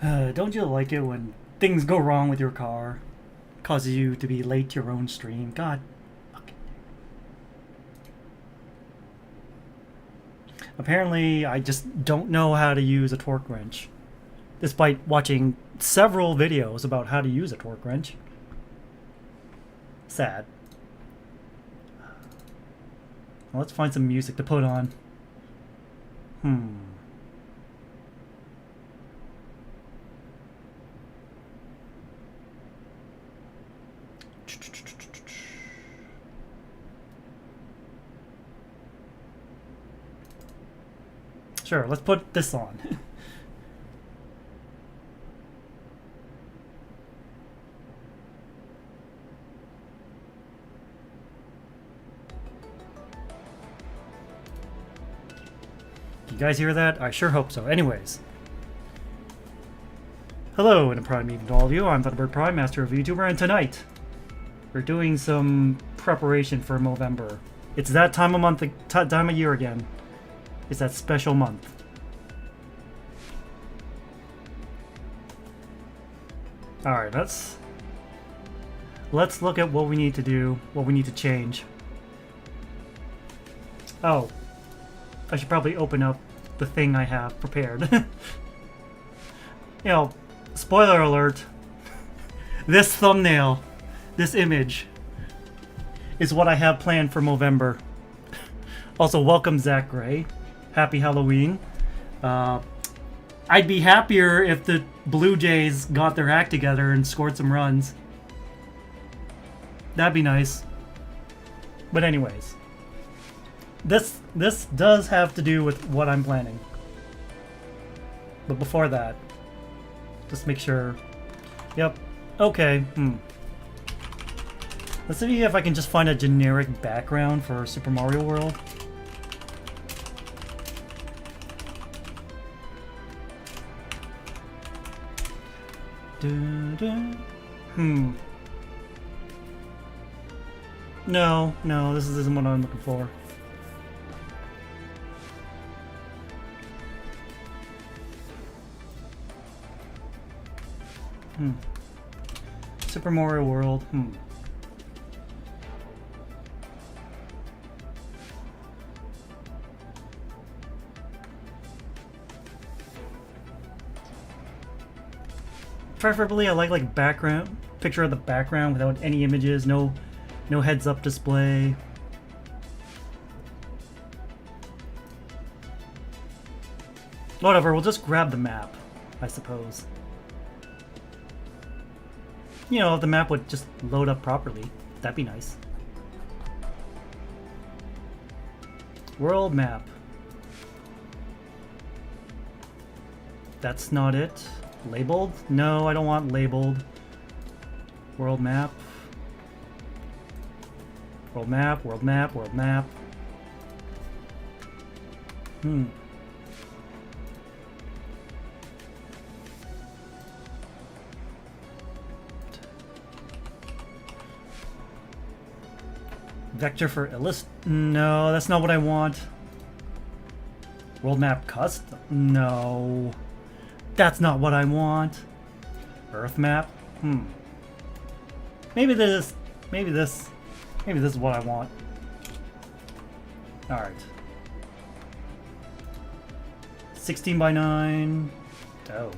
Don't you like it when things go wrong with your car? Causes you to be late to your own stream? God. Fuck. Apparently, I just don't know how to use a torque wrench. Despite watching several videos about how to use a torque wrench. Sad. Well, let's find some music to put on. Sure, let's put this on. You guys hear that? I sure hope so. Anyways. Hello, and a prime evening to all of you. I'm Thunderbird Prime, Master of YouTuber, and tonight we're doing some preparation for Movember. It's that time of year again. It's that special month. Alright, let's look at what we need to do, what we need to change. Oh, I should probably open up the thing I have prepared. You know, spoiler alert, this thumbnail, this image, is what I have planned for Movember. Also, welcome Zach Gray. Happy Halloween. I'd be happier if the Blue Jays got their act together and scored some runs. That'd be nice. But anyways, this does have to do with what I'm planning. But before that, just make sure. Yep. Okay. Let's see if I can just find a generic background for Super Mario World. No, this isn't what I'm looking for. Super Mario World. Preferably, I like background picture of the background without any images, no heads-up display. Whatever, we'll just grab the map, I suppose. You know, if the map would just load up properly, that'd be nice. World map. That's not it. Labeled? No, I don't want labeled. World map. World map, world map, world map. Vector for illust? No, that's not what I want. World map custom? No. That's not what I want. Earth map? Maybe this is what I want. Alright. 16 by 9. Oh.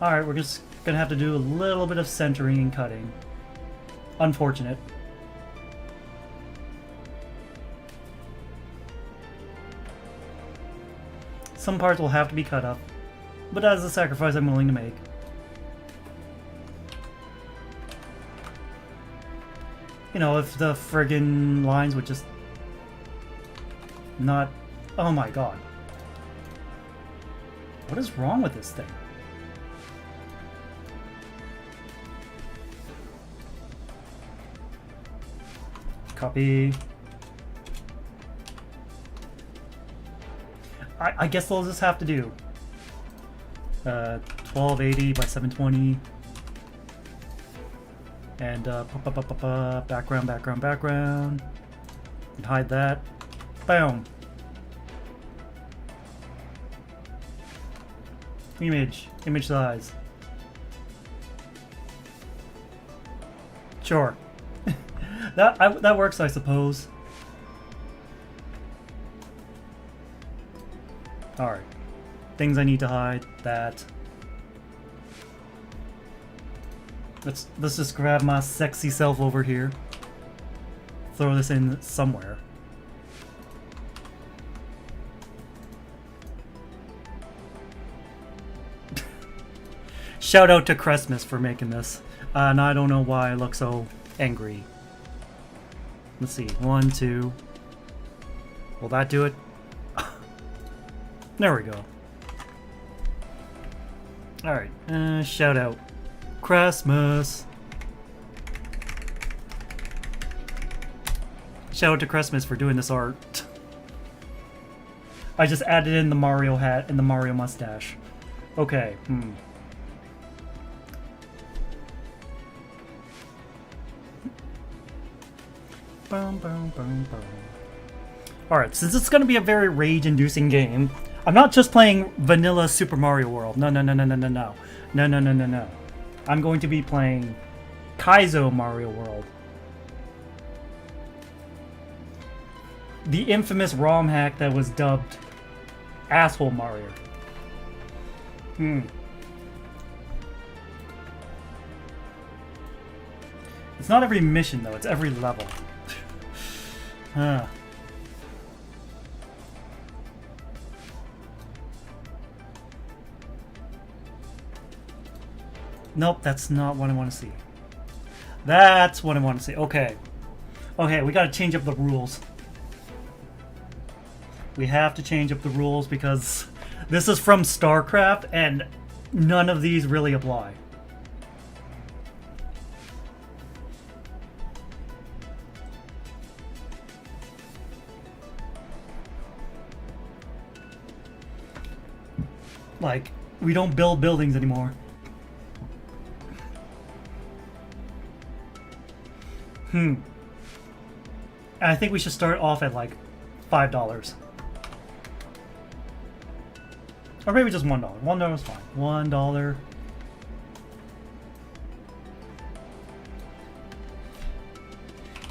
Alright, we're just gonna have to do a little bit of centering and cutting. Unfortunate. Some parts will have to be cut up, but that is a sacrifice I'm willing to make. You know, if the friggin' lines would just not... Oh my god. What is wrong with this thing? Copy. I guess they'll just have to do 1280 by 720 and background and hide that. Boom. Image size. Sure. That works, I suppose. Alright. Things I need to hide. That. Let's just grab my sexy self over here. Throw this in somewhere. Shout out to Christmas for making this. And I don't know why I look so angry. Let's see. 1, 2. Will that do it? There we go. Alright. Shout out. Christmas. Shout out to Christmas for doing this art. I just added in the Mario hat and the Mario mustache. Okay. Alright, since it's going to be a very rage-inducing game, I'm not just playing vanilla Super Mario World. No. No. I'm going to be playing Kaizo Mario World. The infamous ROM hack that was dubbed Asshole Mario. It's not every mission, though. It's every level. Nope, that's not what I want to see. That's what I want to see. Okay. Okay, we gotta change up the rules. We have to change up the rules because this is from StarCraft and none of these really apply. Like, we don't build buildings anymore. I think we should start off at like $5. Or maybe just $1. $1 is fine. $1.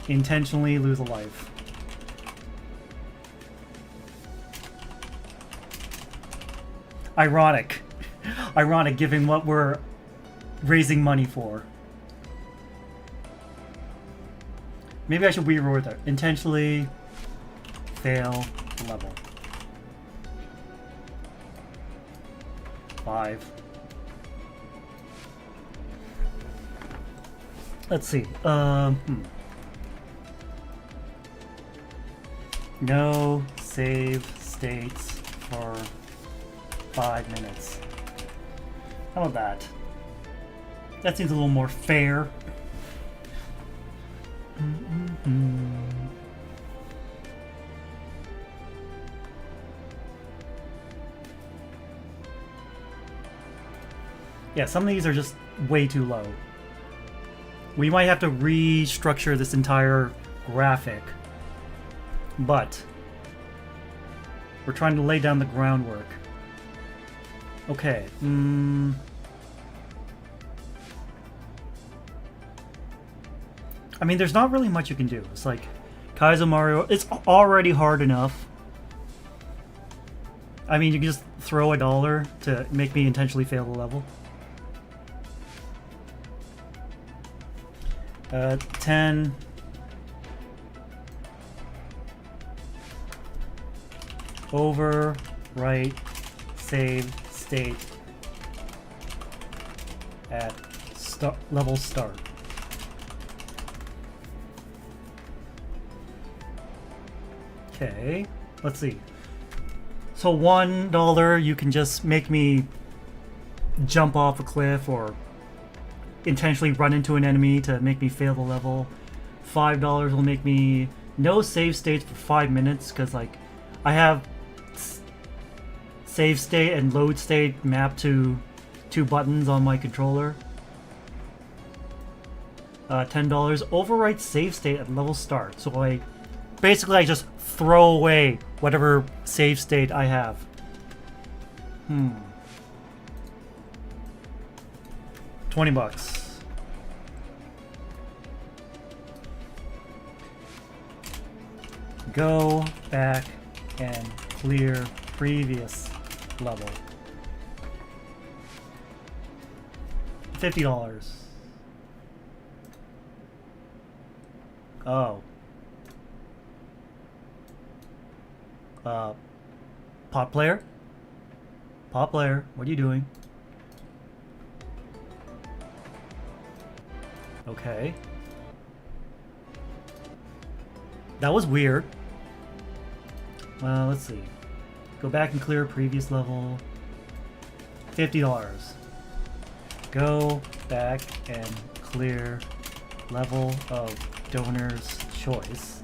Intentionally lose a life. Ironic. Ironic given what we're raising money for. Maybe I should reword that. Intentionally fail level. 5. Let's see. No save states for 5 minutes. How about that? That seems a little more fair. Yeah, some of these are just way too low. We might have to restructure this entire graphic, but we're trying to lay down the groundwork. Okay. I mean, there's not really much you can do. It's like Kaizo Mario. It's already hard enough. I mean, you can just throw $1 to make me intentionally fail the level. 10. Overwrite save state at level start. Okay, let's see. So $1, you can just make me jump off a cliff or intentionally run into an enemy to make me fail the level. $5 will make me no save states for 5 minutes because, like, I have save state and load state mapped to 2 buttons on my controller. $10 overwrite save state at level start. So I just throw away whatever save state I have. $20. Go back and clear previous level. $50. Oh. Pot player? Pot player, what are you doing? Okay. That was weird. Well, let's see. Go back and clear previous level. $50. Go back and clear level of donor's choice.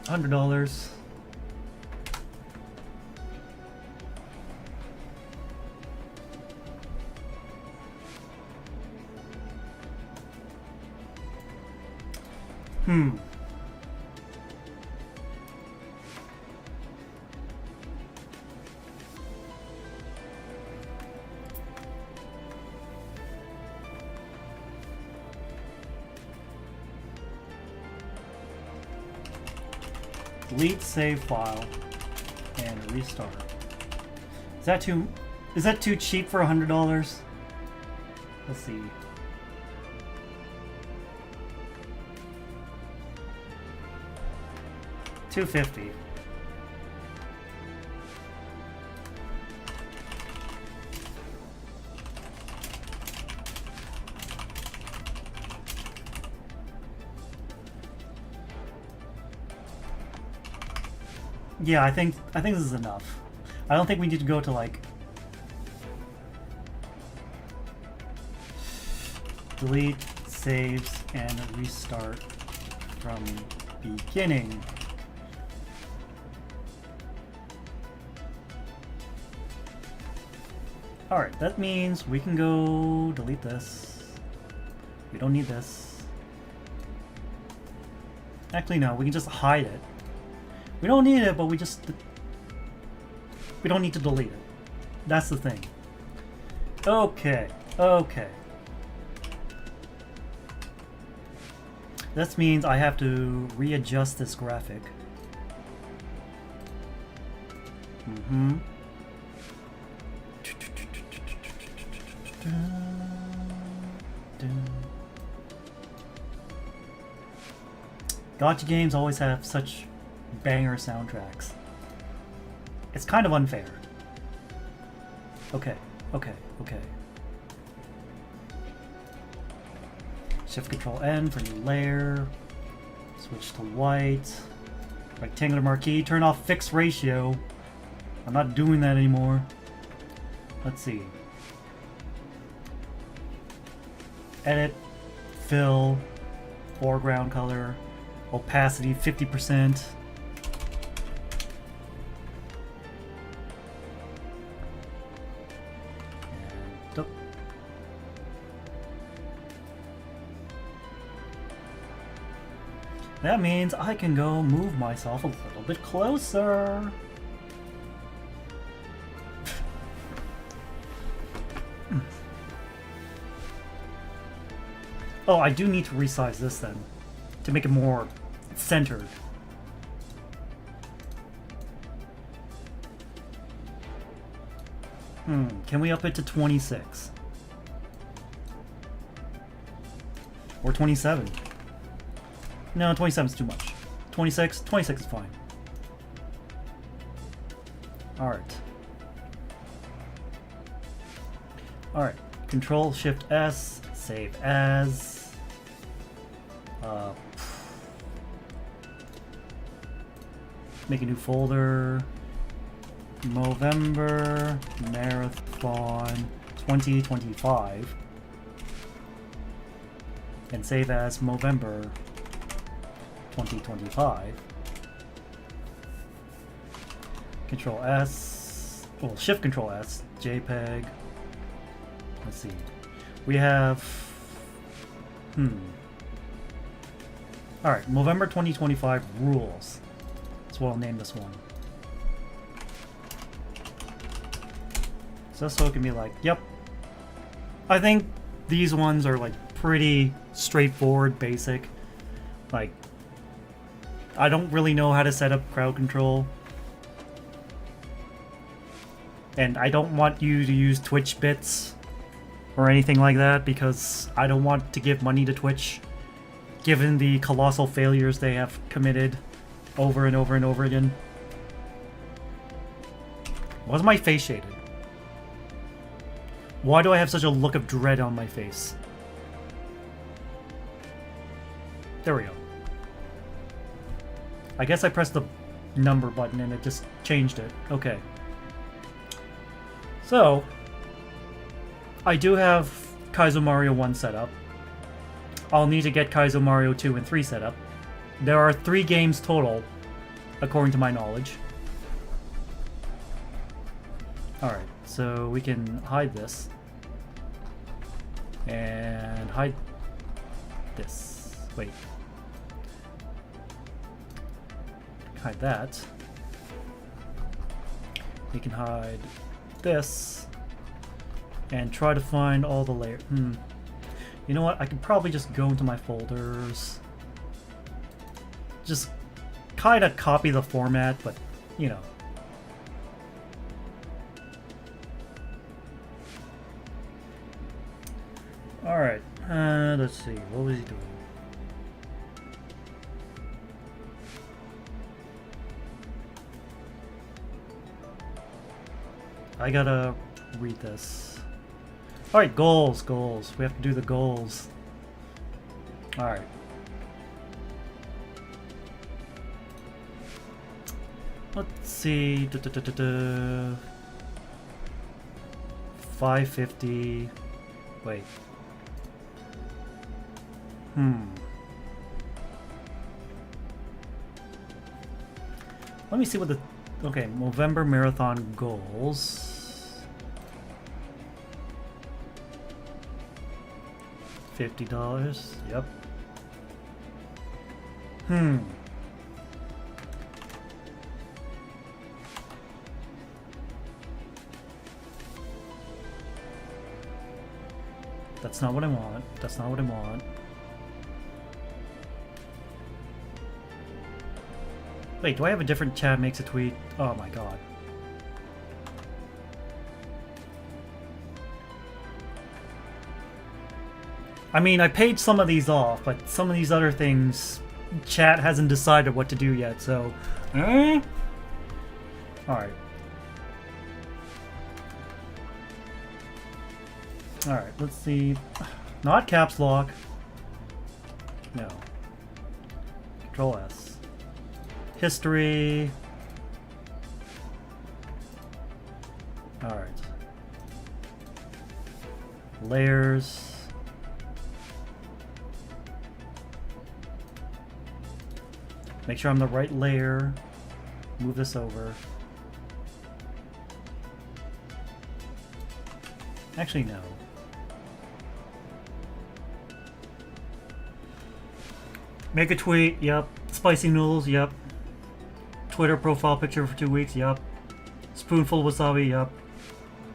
$100. Delete save file and restart. Is that too cheap for $100? Let's see. $250. Yeah, I think this is enough. I don't think we need to go to like delete saves and restart from beginning. Alright, that means we can go delete this. We don't need this. Actually, no, we can just hide it. We don't need it, but we don't need to delete it. That's the thing. Okay, okay. This means I have to readjust this graphic. Gacha games always have such banger soundtracks. It's kind of unfair. Okay, okay, okay. Shift Control N for new layer. Switch to white. Rectangular marquee. Turn off fixed ratio. I'm not doing that anymore. Let's see. Edit. Fill. Foreground color. Opacity 50%. That means I can go move myself a little bit closer. Oh, I do need to resize this then, to make it more centered. Can we up it to 26? Or 27? No, 27 is too much. 26? 26 is fine. Alright. Alright. Control Shift S. Save as. Make a new folder. Movember Marathon 2025. And save as Movember 2025. Control S, well, Shift Control S, JPEG. Let's see. We have, Alright, Movember 2025 rules. That's what I'll name this one. So it can be like, yep. I think these ones are like pretty straightforward, basic. Like, I don't really know how to set up crowd control. And I don't want you to use Twitch bits or anything like that because I don't want to give money to Twitch given the colossal failures they have committed over and over and over again. Why is my face shaded? Why do I have such a look of dread on my face? There we go. I guess I pressed the number button and it just changed it. Okay. So, I do have Kaizo Mario 1 set up. I'll need to get Kaizo Mario 2 and 3 set up. There are 3 games total, according to my knowledge. Alright, so we can hide this. And hide this. Wait. Hide that. We can hide this. And try to find all the layers. You know what? I could probably just go into my folders. Just kind of copy the format, but, you know. Alright, let's see. What was he doing? I gotta read this. Alright, goals. We have to do the goals. Alright. Let's see. 550. Wait. Let me see what the... Okay, Movember Marathon goals. $50. Yep. That's not what I want. That's not what I want. Wait, do I have a different chat makes a tweet? Oh my god. I mean, I paid some of these off, but some of these other things, chat hasn't decided what to do yet, so... Alright. Alright, let's see. Not caps lock. No. Control S. History. Alright. Layers. Make sure I'm the right layer. Move this over. Actually, no. Make a tweet, yep. Spicy noodles, yep. Twitter profile picture for 2 weeks, yep. Spoonful of wasabi, yep.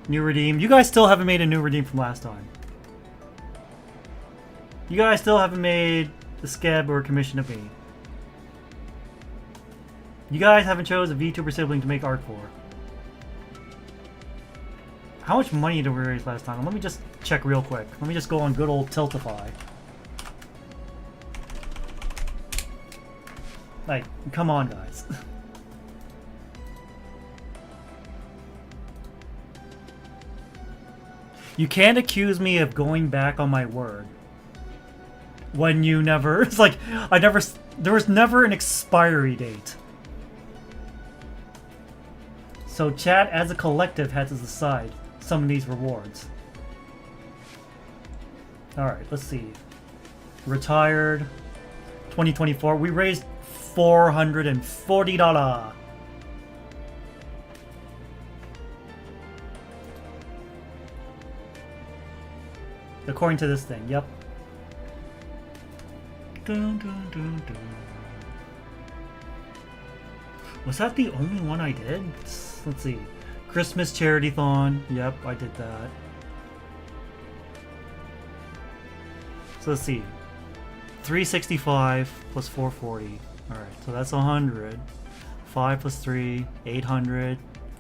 New redeem. You guys still haven't made a new redeem from last time. You guys still haven't made a scab or a commission of me. You guys haven't chose a VTuber sibling to make art for. How much money did we raise last time? Let me just check real quick. Let me just go on good old Tiltify. Like, come on, guys. You can't accuse me of going back on my word. When you never... It's like, there was never an expiry date. So chat as a collective had to decide some of these rewards. Alright, let's see. Retired. 2024. We raised $440. According to this thing, yep. Dun, dun, dun, dun. Was that the only one I did? Let's see. Christmas charity-thon. Yep, I did that. So let's see. 365 plus 440. Alright, so that's 100. 5 plus 3, 800.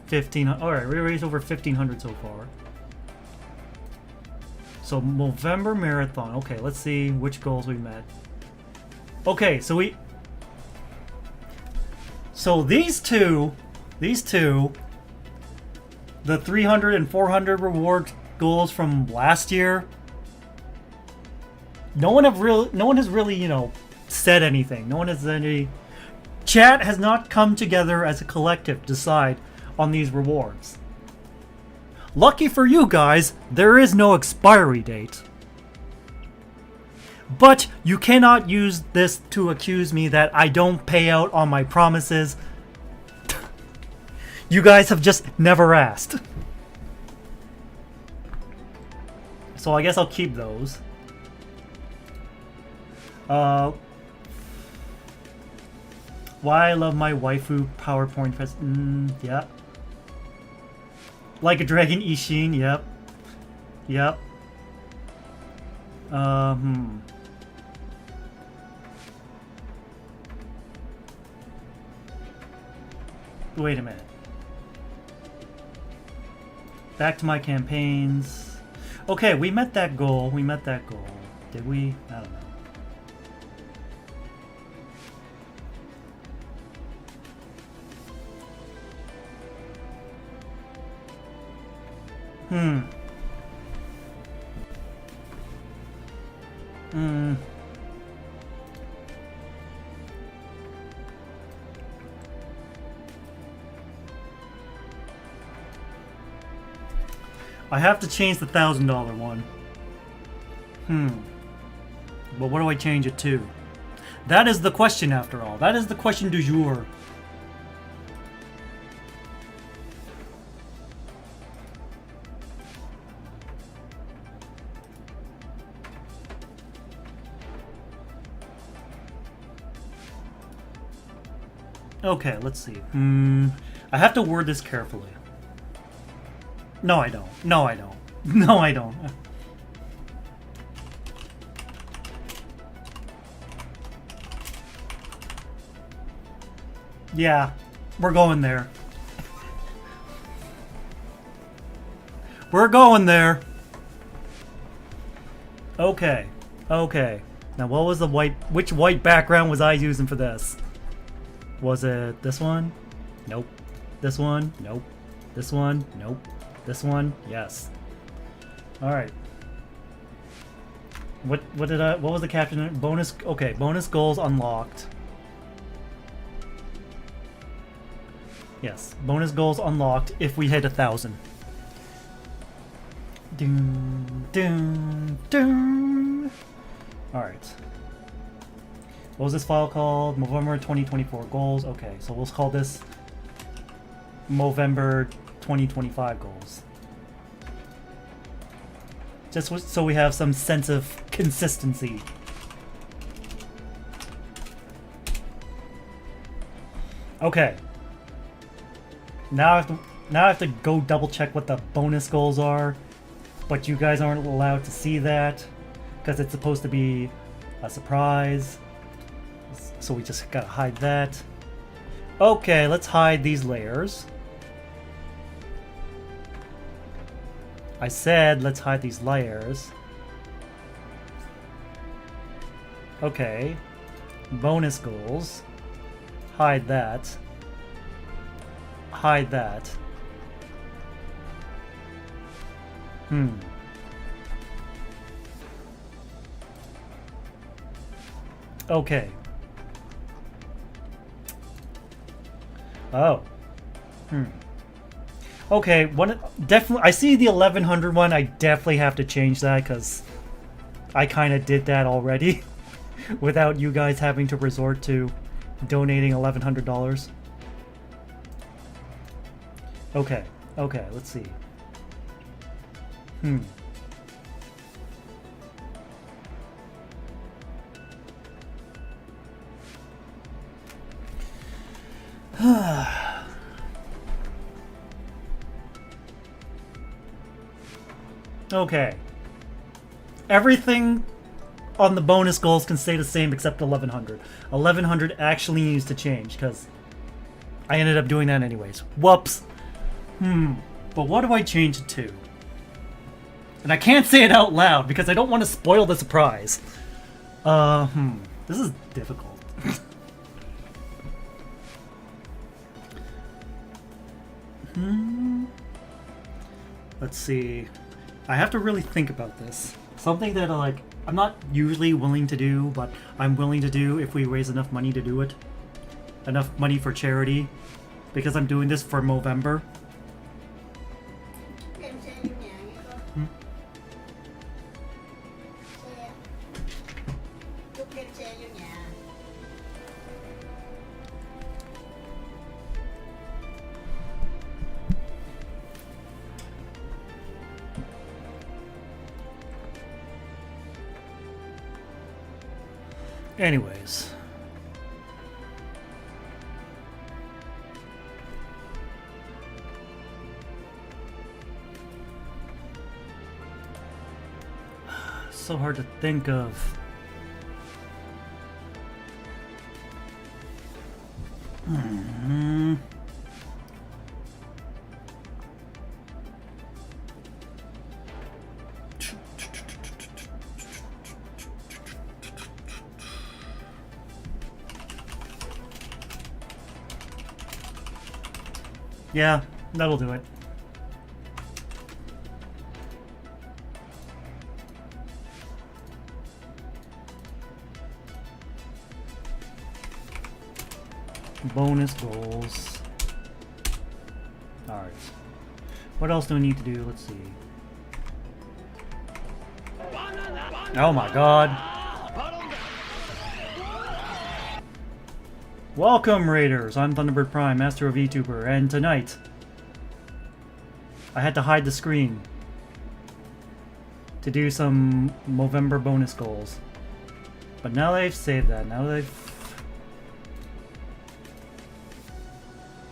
1500. Alright, we raised over 1500 so far. So Movember Marathon. Okay, let's see which goals we met. Okay, so these two, the 300 and 400 reward goals from last year, no one has really, you know, said anything. No one has any. Chat has not come together as a collective to decide on these rewards. Lucky for you guys, there is no expiry date. But you cannot use this to accuse me that I don't pay out on my promises. You guys have just never asked. So I guess I'll keep those. Why I love my waifu PowerPoint press. Yeah. Like a dragon Ishin, yep. Yep. Wait a minute. Back to my campaigns. Okay, we met that goal. We met that goal. Did we? I don't know. I have to change the $1,000 one. But what do I change it to? That is the question after all. That is the question du jour. Okay, let's see. I have to word this carefully. No, I don't. No, I don't. No, I don't. Yeah, we're going there. We're going there. Okay. Okay. Now, what was the white... Which white background was I using for this? Was it this one? Nope. This one? Nope. This one? Nope. This one? Yes. Alright. What was the caption? Bonus... Okay, bonus goals unlocked. Yes, bonus goals unlocked if we hit 1,000. Doom, doom, doom. Alright. What was this file called? Movember 2024 goals. Okay, so we'll call this Movember 2025 goals. Just so we have some sense of consistency. Okay. Now I have to go double check what the bonus goals are, but you guys aren't allowed to see that because it's supposed to be a surprise. So we just gotta hide that. Okay, let's hide these layers. I said let's hide these layers. Okay. Bonus goals. Hide that. Hide that. Okay. Oh. Okay, definitely I see the 1100 one. I definitely have to change that because I kind of did that already without you guys having to resort to donating $1,100. Okay, okay, let's see. Okay. Everything on the bonus goals can stay the same except 1100. 1100 actually needs to change because I ended up doing that anyways. Whoops. But what do I change it to? And I can't say it out loud because I don't want to spoil the surprise. This is difficult. Let's see. I have to really think about this. Something that I'm not usually willing to do, but I'm willing to do if we raise enough money to do it. Enough money for charity. Because I'm doing this for Movember. Anyways. So hard to think of. Yeah, that'll do it. Bonus goals. Alright. What else do I need to do? Let's see. Oh my god. Welcome, Raiders! I'm Thunderbird Prime, Master of VTuber, and tonight I had to hide the screen to do some Movember bonus goals. But now they've saved that. Now they've...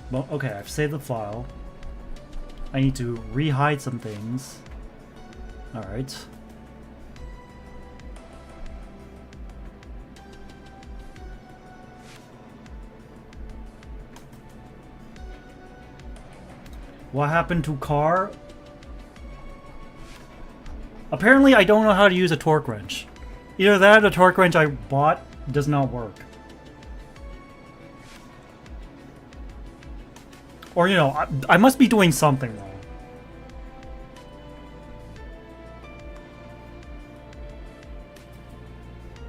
Well, okay, I've saved the file. I need to re-hide some things. Alright. What happened to car? Apparently I don't know how to use a torque wrench. Either that or the torque wrench I bought does not work. Or, you know, I must be doing something wrong.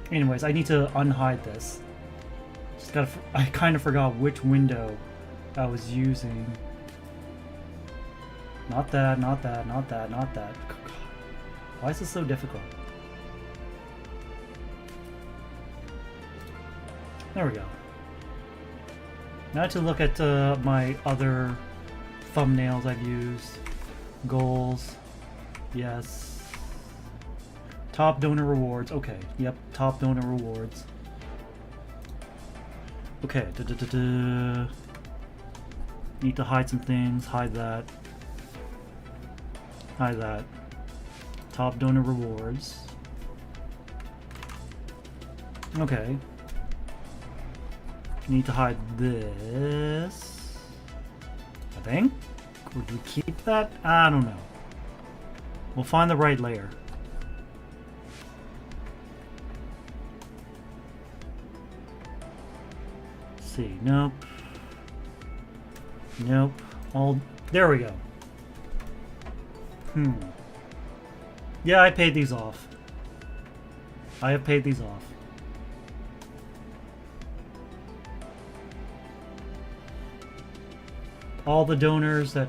Anyways, I need to unhide this. Just gotta... I kind of forgot which window I was using. Not that, not that, not that, not that. Why is this so difficult? There we go. Now to look at my other thumbnails I've used. Goals. Yes. Top donor rewards. Okay. Yep. Top donor rewards. Okay. Need to hide some things. Hide that. Hide that. Top donor rewards. Okay. Need to hide this. I think? Would we keep that? I don't know. We'll find the right layer. Let's see. Nope. Nope. All... There we go. Yeah, I paid these off. I have paid these off. All the donors that...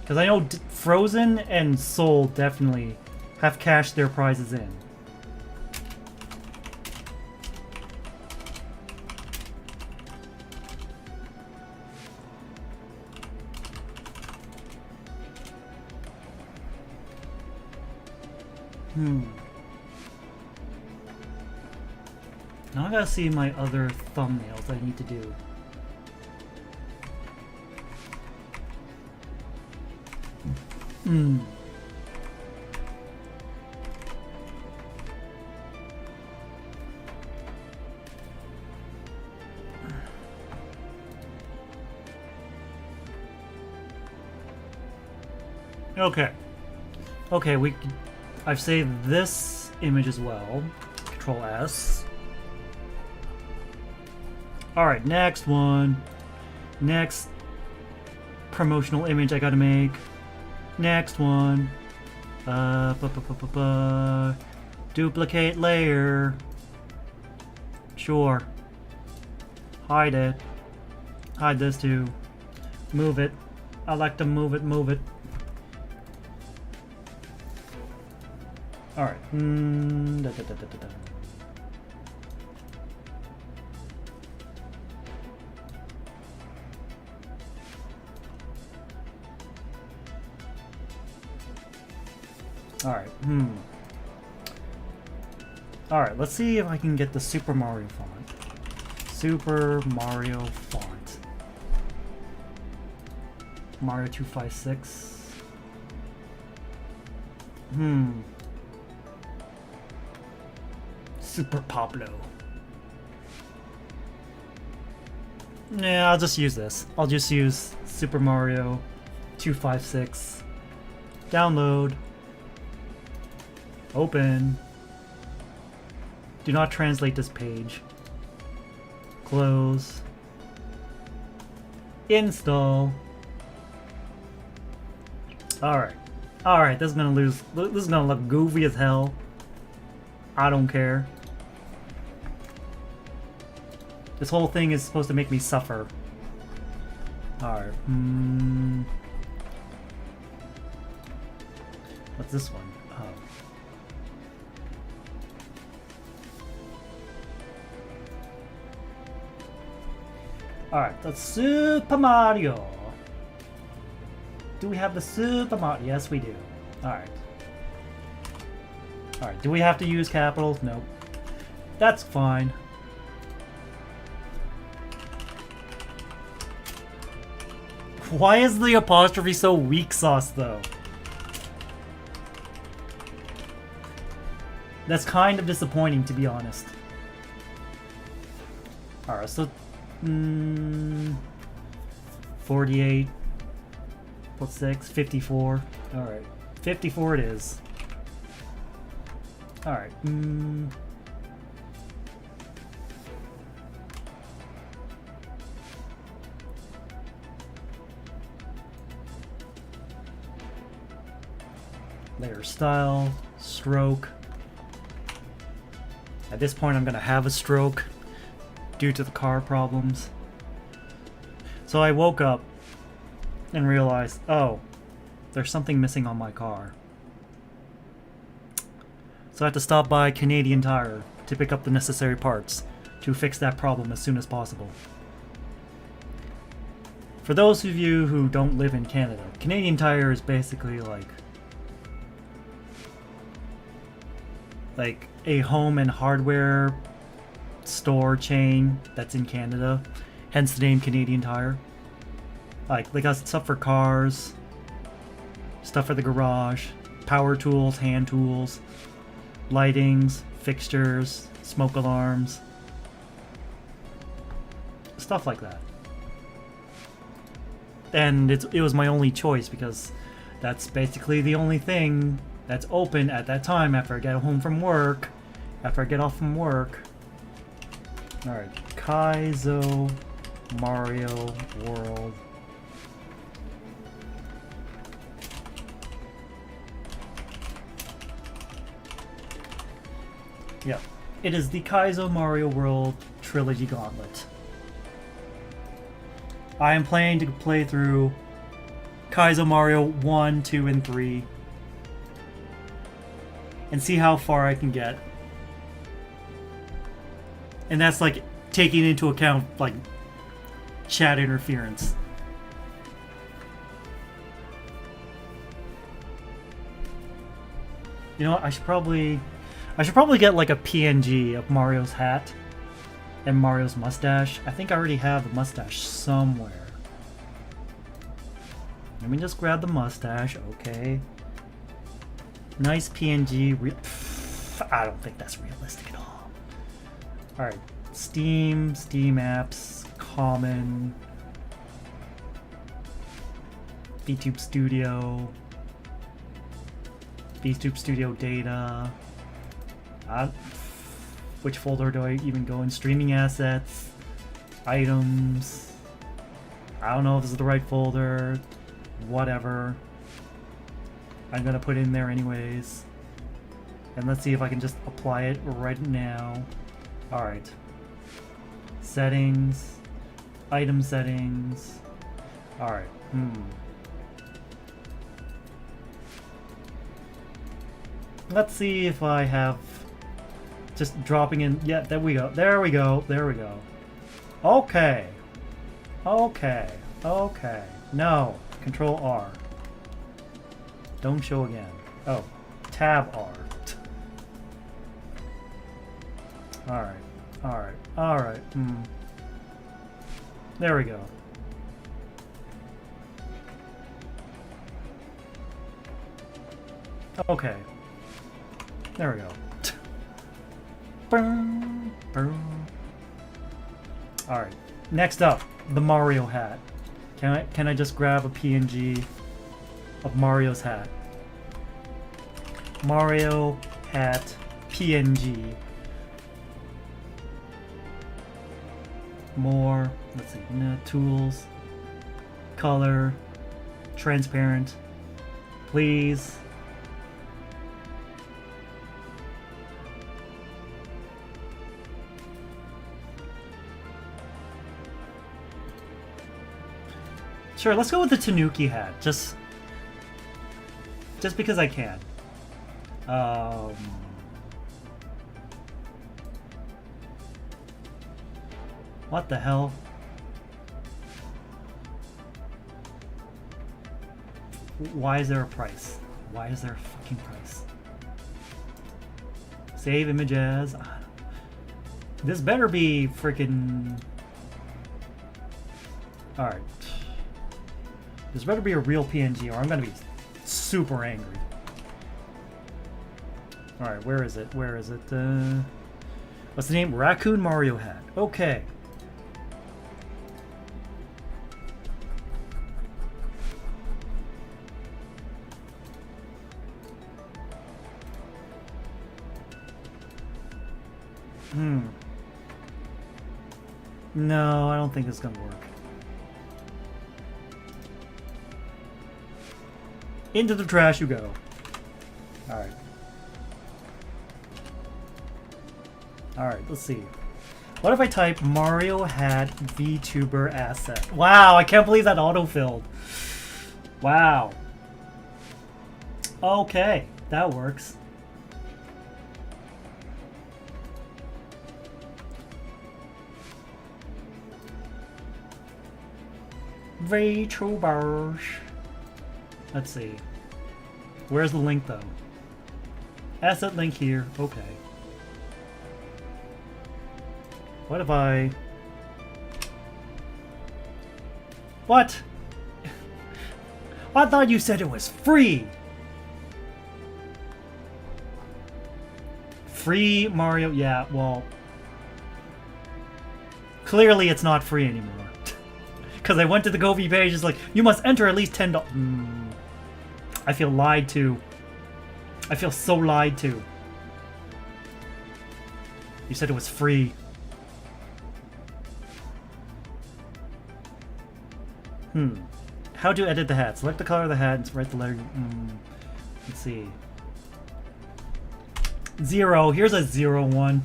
Because I know Frozen and Soul definitely have cashed their prizes in. Now I gotta see my other thumbnails I need to do. Okay. Okay, I've saved this image as well. Control S. Alright, next one. Next promotional image I gotta make. Next one. Duplicate layer. Sure. Hide it. Hide this too. Move it. I like to move it, move it. Alright. Alright, Alright, let's see if I can get the Super Mario font. Super Mario font. Mario 256. Super Pablo. Yeah, I'll just use this. I'll just use Super Mario 256. Download. Open. Do not translate this page. Close. Install. Alright. Alright, this is gonna look goofy as hell. I don't care. This whole thing is supposed to make me suffer. Alright. What's this one? Alright, that's Super Mario. Do we have the Super Mario? Yes, we do. Alright. Alright, do we have to use capitals? Nope. That's fine. Why is the apostrophe so weak sauce, though? That's kind of disappointing, to be honest. Alright, so... 48 plus 6, 54. Alright, 54 it is. Alright, layer style, stroke. At this point I'm gonna have a stroke due to the car problems. So I woke up and realized, oh, there's something missing on my car. So I had to stop by Canadian Tire to pick up the necessary parts to fix that problem as soon as possible. For those of you who don't live in Canada, Canadian Tire is basically like a home and hardware store chain that's in Canada, hence the name Canadian Tire. Like, they got stuff for cars, stuff for the garage, power tools, hand tools, lightings, fixtures, smoke alarms, stuff like that. And it was my only choice because that's basically the only thing that's open at that time after I get home from work, after I get off from work. Alright, Kaizo Mario World. Yep, it is the Kaizo Mario World Trilogy Gauntlet. I am planning to play through Kaizo Mario 1, 2, and 3 and see how far I can get. And that's like taking into account like chat interference. You know what, I should probably get like a PNG of Mario's hat and Mario's mustache. I think I already have a mustache somewhere. Let me just grab the mustache. Okay. Nice PNG. I don't think that's realistic at all. Alright. Steam apps, common. VTube Studio. VTube Studio data. Which folder do I even go in? Streaming assets. Items. I don't know if this is the right folder. Whatever. I'm gonna put it in there anyways. And let's see if I can just apply it right now. Alright. Settings. Item settings. Alright. Let's see if I have just dropping in. Yeah, there we go. There we go. There we go. Okay. Okay. Okay. No. Control R. Don't show again. Oh. Tab R. Alright. Alright. Alright. There we go. Okay. There we go. Alright. Next up, the Mario hat. Can I just grab a PNG of Mario's hat? Mario hat PNG. More. Let's see. Tools. Color. Transparent. Please. Sure, let's go with the Tanuki hat, just because I can. What the hell? Why is there a price? Why is there a fucking price? Save image as. This better be freaking. Alright. This better be a real PNG or I'm gonna be super angry. Alright, where is it? Where is it? What's the name? Raccoon Mario hat. Okay. No, I don't think it's gonna work. Into the trash you go. Alright. Alright, let's see. What if I type Mario hat VTuber asset? Wow, I can't believe that autofilled. Wow. Okay, that works. VTubers. Let's see. Where's the link though? Asset link here. Okay. What if I... What? I thought you said it was free! Free Mario? Yeah, well... Clearly it's not free anymore. Because I went to the Govi page, it's like, you must enter at least $10. I feel lied to. I feel so lied to. You said it was free. How do you edit the hat? Select the color of the hat and write the letter. Let's see. 0. Here's a 0 one.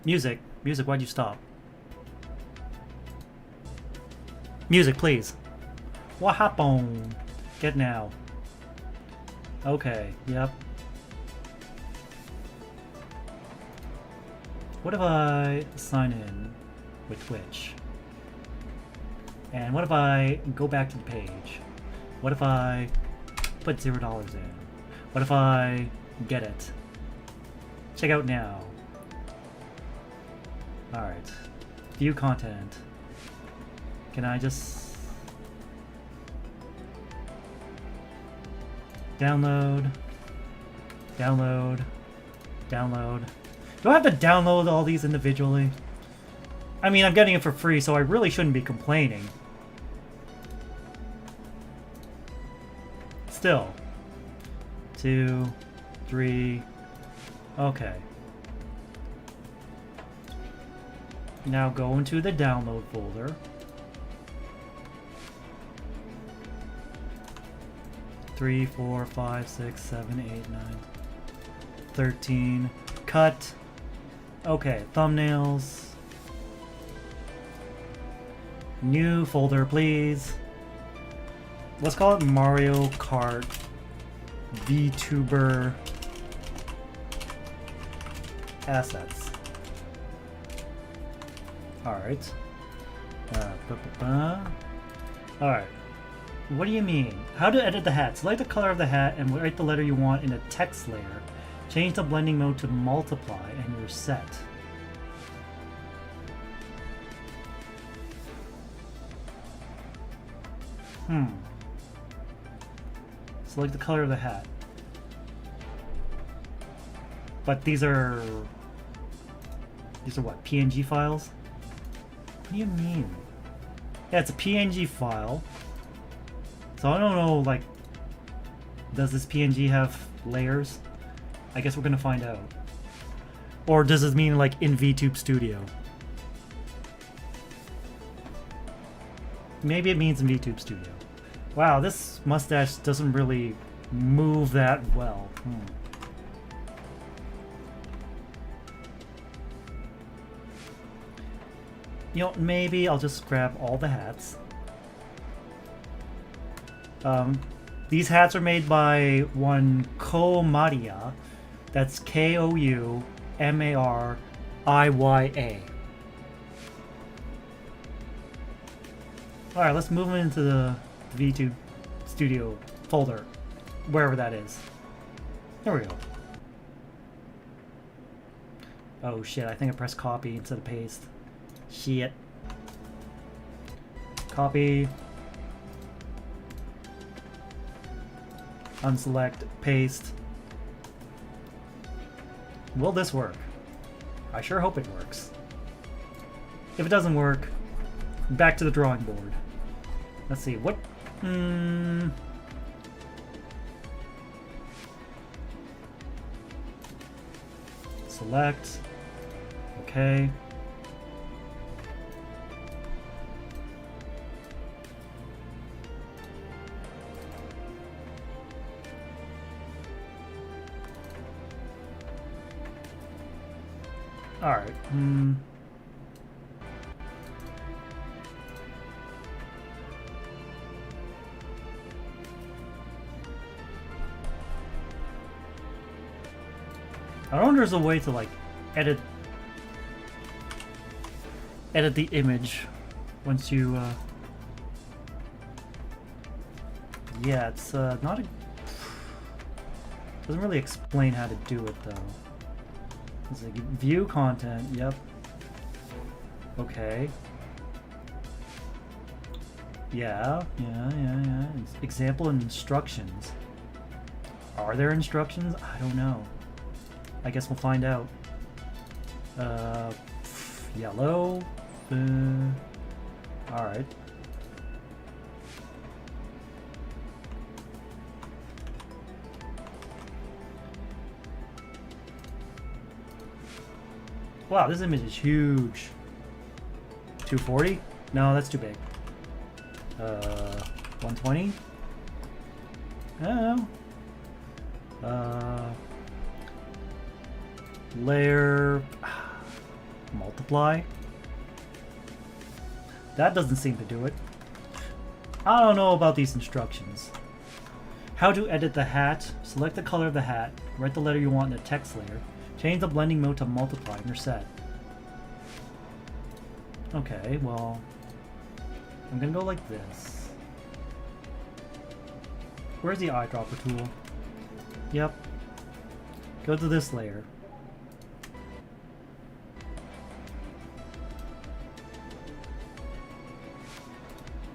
Music. Music, why'd you stop? Music, please. What happened? Get now. Okay, yep. What if I sign in with Twitch? And what if I go back to the page? What if I put $0 in? What if I get it? Check out now. Alright. View content. Can I just... download? Download? Download? Do I have to download all these individually? I mean, I'm getting it for free, so I really shouldn't be complaining. Still. 2, 3... Okay. Now go into the download folder. 3, 4, 5, 6, 7, 8, 9, 13. Cut. Okay, thumbnails. New folder, please. Let's call it Mario Kart VTuber assets. Alright. Alright. What do you mean? How to edit the hat. Select the color of the hat and write the letter you want in a text layer. Change the blending mode to multiply and you're set. Select the color of the hat. But these are what? PNG files? What do you mean? Yeah, it's a PNG file. So I don't know, like, does this PNG have layers? I guess we're gonna find out. Or does this mean like in VTube Studio? Maybe it means in VTube Studio. Wow, this mustache doesn't really move that well. You know, maybe I'll just grab all the hats. These hats are made by one Koumariya. That's Koumariya. Alright, let's move into the VTube Studio folder, wherever that is. There we go. Oh shit, I think I pressed copy instead of paste. Shit. Copy. Unselect, paste. Will this work? I sure hope it works. If it doesn't work, back to the drawing board. Let's see, what... Select. Okay. Alright, I wonder if there's a way to, like, edit the image once you, yeah, it's, not a... doesn't really explain how to do it, though. It's like, view content, yep. Okay. Yeah. Example and instructions. Are there instructions? I don't know. I guess we'll find out. Yellow. Alright. Wow, this image is huge. 240? No, that's too big. 120? I don't know. Layer... multiply? That doesn't seem to do it. I don't know about these instructions. How to edit the hat. Select the color of the hat. Write the letter you want in the text layer. Change the blending mode to multiply and you're set. Okay, well... I'm gonna go like this. Where's the eyedropper tool? Yep. Go to this layer.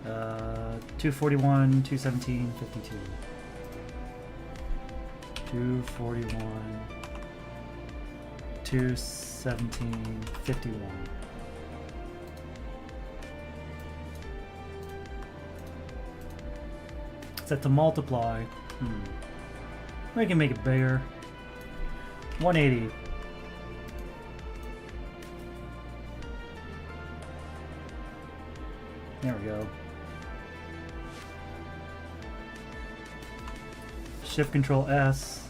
241, 217, 52. 241, 217, 51. Set to multiply. We can make it bigger. 180. There we go. Shift Control S.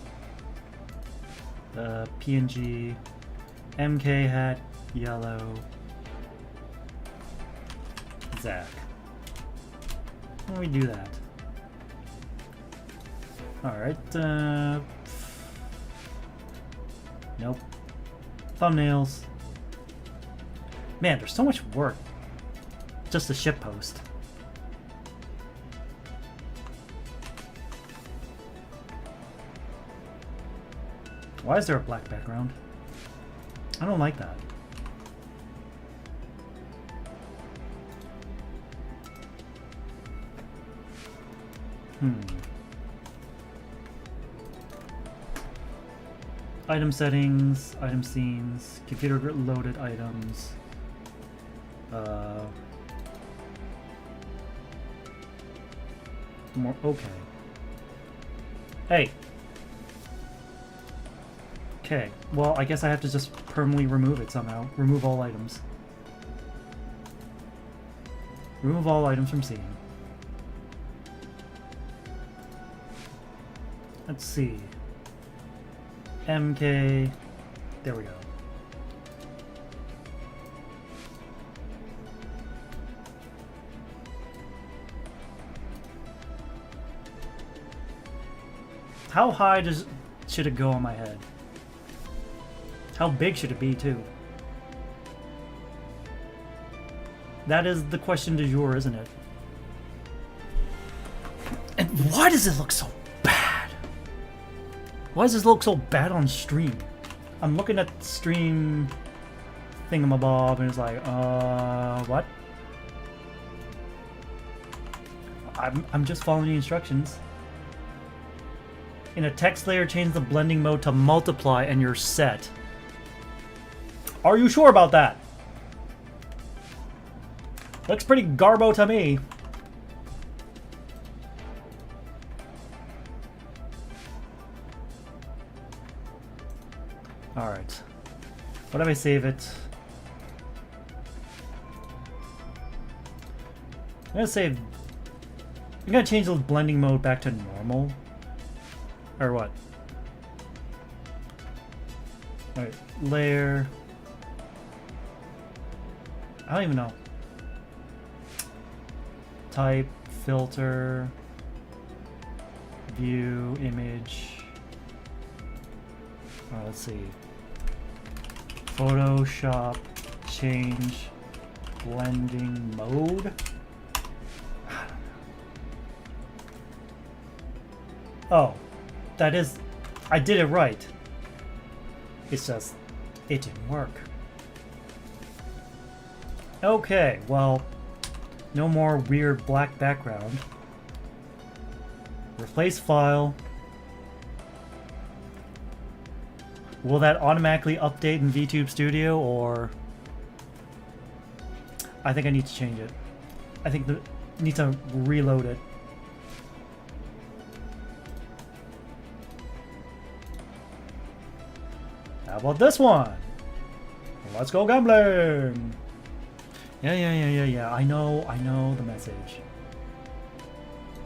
PNG. MK hat yellow. Zach. Why don't we do that? Alright, nope. Thumbnails. Man, there's so much work. Just a ship post. Why is there a black background? I don't like that. Item settings, item scenes, computer loaded items. More okay. Hey. Okay. Well, I guess I have to just permanently remove it somehow. Remove all items. Remove all items from scene. Let's see. MK. There we go. How high should it go on my head? How big should it be, too? That is the question du jour, isn't it? And why does it look so bad? Why does this look so bad on stream? I'm looking at stream thingamabob and it's like, what? I'm just following the instructions. In a text layer, change the blending mode to multiply and you're set. Are you sure about that? Looks pretty garbo to me. Alright. What if I save it? I'm gonna change the blending mode back to normal. Or what? Alright, layer. I don't even know. Type, filter, view, image. Alright, let's see. Photoshop, change, blending mode. Oh, that is, I did it right. It's just, it didn't work. Okay, well, no more weird black background. Replace file. Will that automatically update in VTube Studio, or... I think I need to change it. I think I need to reload it. How about this one? Let's go gambling! Yeah. I know the message.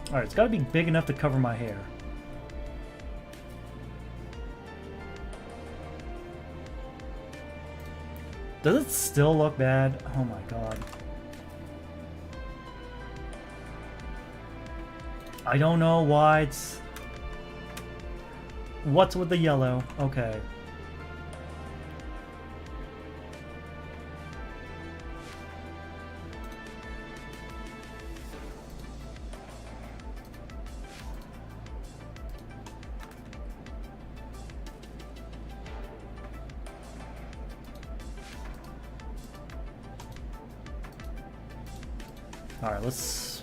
Alright, it's gotta be big enough to cover my hair. Does it still look bad? Oh my god. I don't know why it's... What's with the yellow? Okay. Alright, let's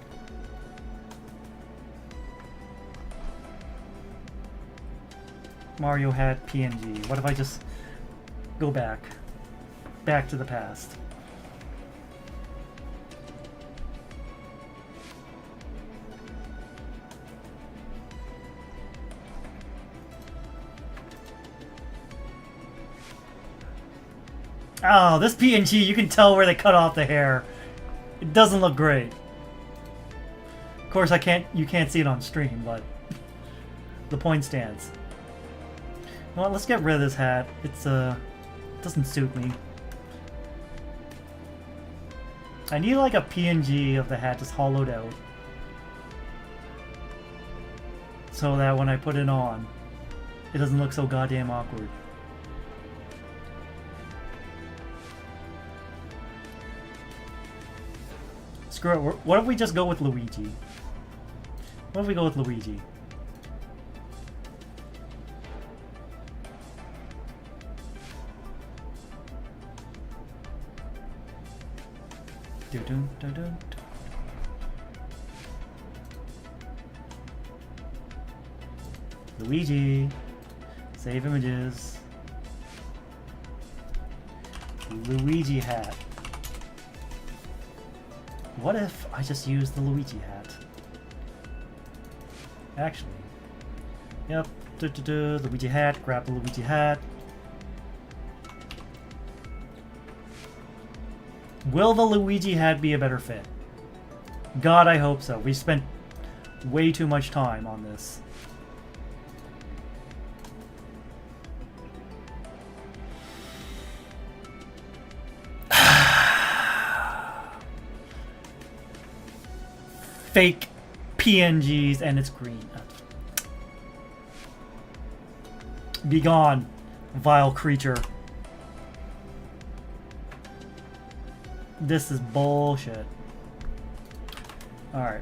Mario hat PNG. What if I just go back to the past? Oh, this PNG, you can tell where they cut off the hair. It doesn't look great. Of course, you can't see it on stream, but the point stands. Well, let's get rid of this hat. It doesn't suit me. I need like a PNG of the hat just hollowed out, so that when I put it on, it doesn't look so goddamn awkward. Screw it. What if we just go with Luigi? What if we go with Luigi? Dun, dun, dun, dun. Luigi. Save images. Luigi hat. What if I just use the Luigi hat? Actually. Yep. Luigi hat. Grab the Luigi hat. Will the Luigi hat be a better fit? God, I hope so. We spent way too much time on this. Fake PNGs and it's green. Be gone, vile creature. This is bullshit. Alright.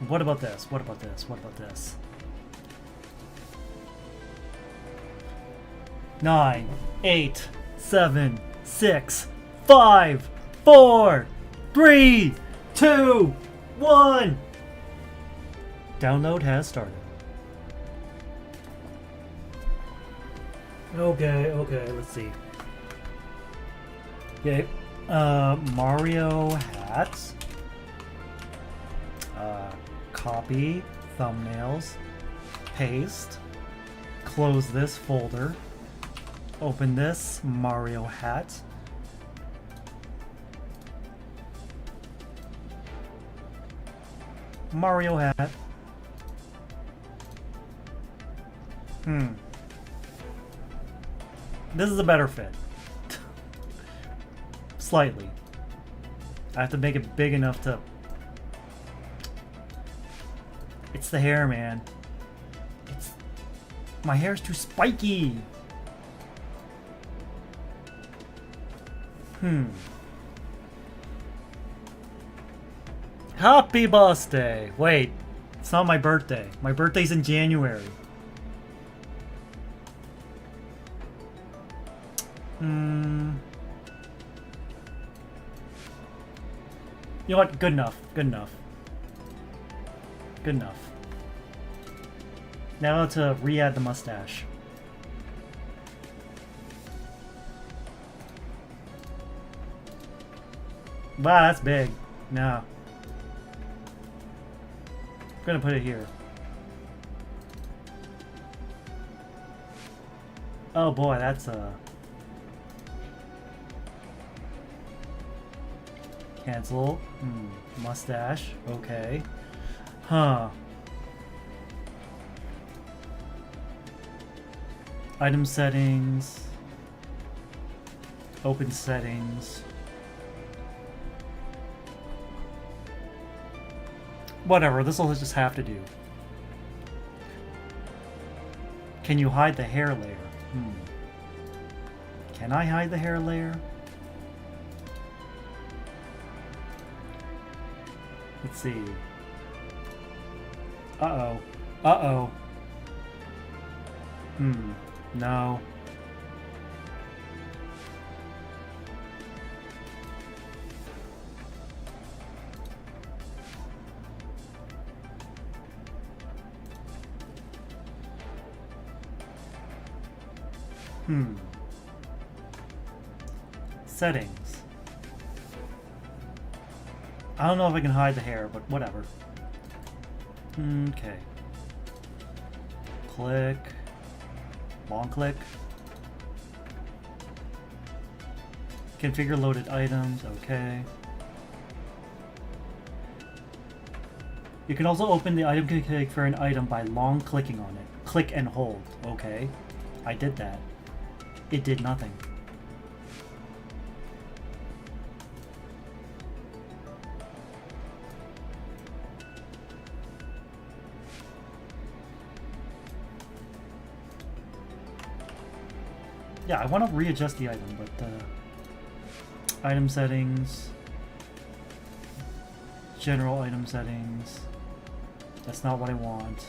What about this? What about this? What about this? 9, 8, 7, 6, 5, 4, 3, 2, 1. Download has started. Okay, let's see. Okay, Mario hats. Copy, thumbnails, paste, close this folder, open this, Mario hat. Mario hat. This is a better fit. Slightly. I have to make it big enough to... It's the hair, man. My hair's too spiky. Happy birthday! Wait, it's not my birthday. My birthday's in January. You know what? Good enough. Good enough. Good enough. Now to re-add the mustache. Wow, that's big. No. I'm gonna put it here. Oh boy, that's a... Cancel. Mustache. Okay. Huh. Item settings. Open settings. Whatever, this will just have to do. Can you hide the hair layer? Can I hide the hair layer? Let's see. Uh-oh. Uh-oh. No. Settings. I don't know if I can hide the hair, but whatever. Okay. Click. Long click. Configure loaded items. Okay. You can also open the item config for an item by long clicking on it. Click and hold. Okay. I did that. It did nothing. Yeah, I want to readjust the item, but item settings, general item settings, that's not what I want.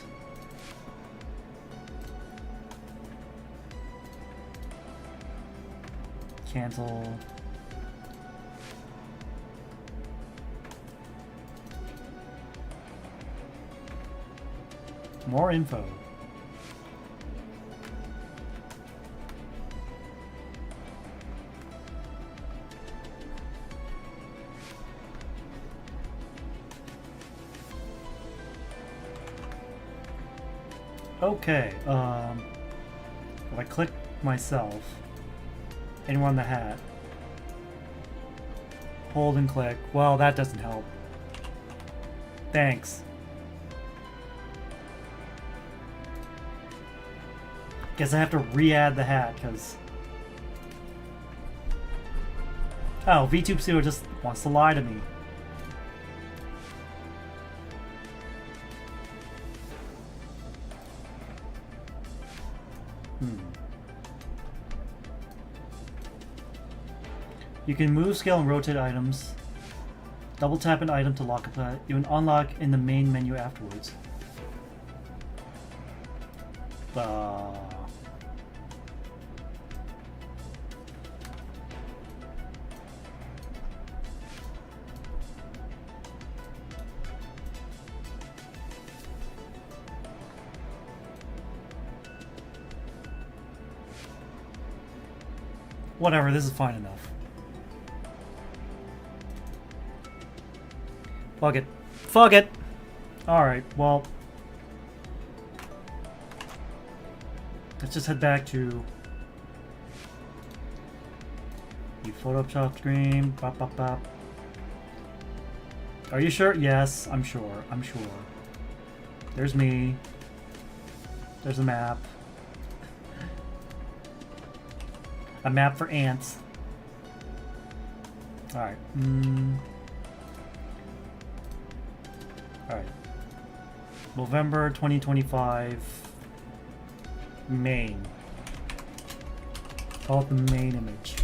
Cancel. More info. Okay, if I click myself, anywhere on the hat, hold and click, well, that doesn't help. Thanks. Guess I have to re-add the hat, because... Oh, VTube Studio just wants to lie to me. You can move, scale, and rotate items. Double tap an item to lock up. You can unlock in the main menu afterwards. Whatever, this is fine enough. Fuck it. Fuck it! Alright, well... let's just head back to... the Photoshop screen. Bop, bop, bop. Are you sure? Yes, I'm sure. I'm sure. There's me. There's a map. A map for ants. Alright. Alright. November 2025. Main. Call it the main image.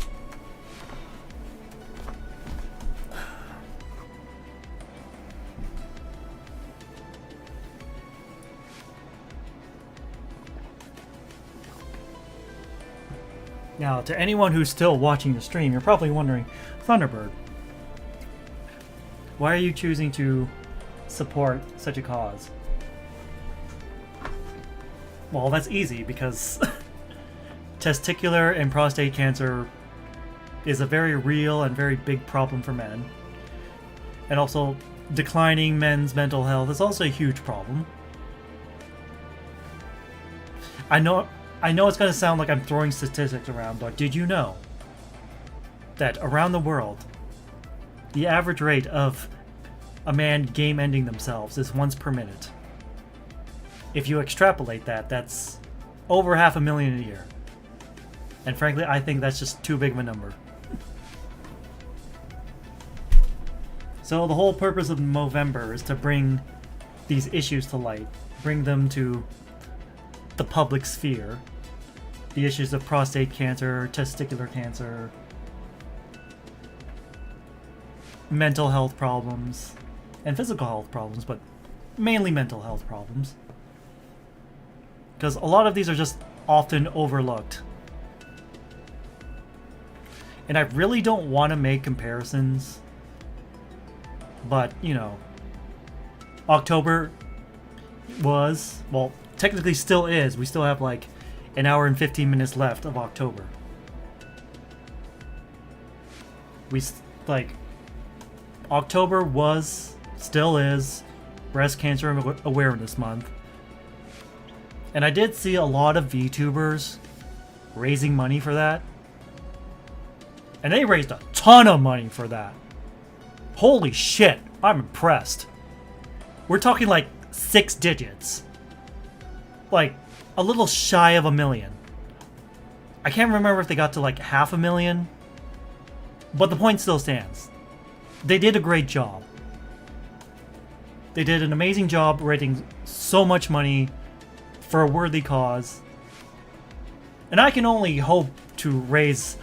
Now, to anyone who's still watching the stream, you're probably wondering, Thunderbird, why are you choosing to support such a cause? Well, that's easy, because testicular and prostate cancer is a very real and very big problem for men. And also, declining men's mental health is also a huge problem. I know it's going to sound like I'm throwing statistics around, but did you know that around the world, the average rate of a man game-ending themselves is once per minute? If you extrapolate that, that's over 500,000 a year. And frankly, I think that's just too big of a number. So the whole purpose of Movember is to bring these issues to light, bring them to the public sphere. The issues of prostate cancer, testicular cancer, mental health problems, and physical health problems, but mainly mental health problems. Because a lot of these are just often overlooked. And I really don't want to make comparisons, but, you know, October was, well, technically still is. We still have, like, an hour and 15 minutes left of October. October was, still is, Breast Cancer Awareness Month. And I did see a lot of VTubers raising money for that. And they raised a ton of money for that. Holy shit, I'm impressed. We're talking like 6 digits. Like, a little shy of $1 million. I can't remember if they got to like $500,000. But the point still stands. They did a great job. They did an amazing job raising so much money for a worthy cause. And I can only hope to raise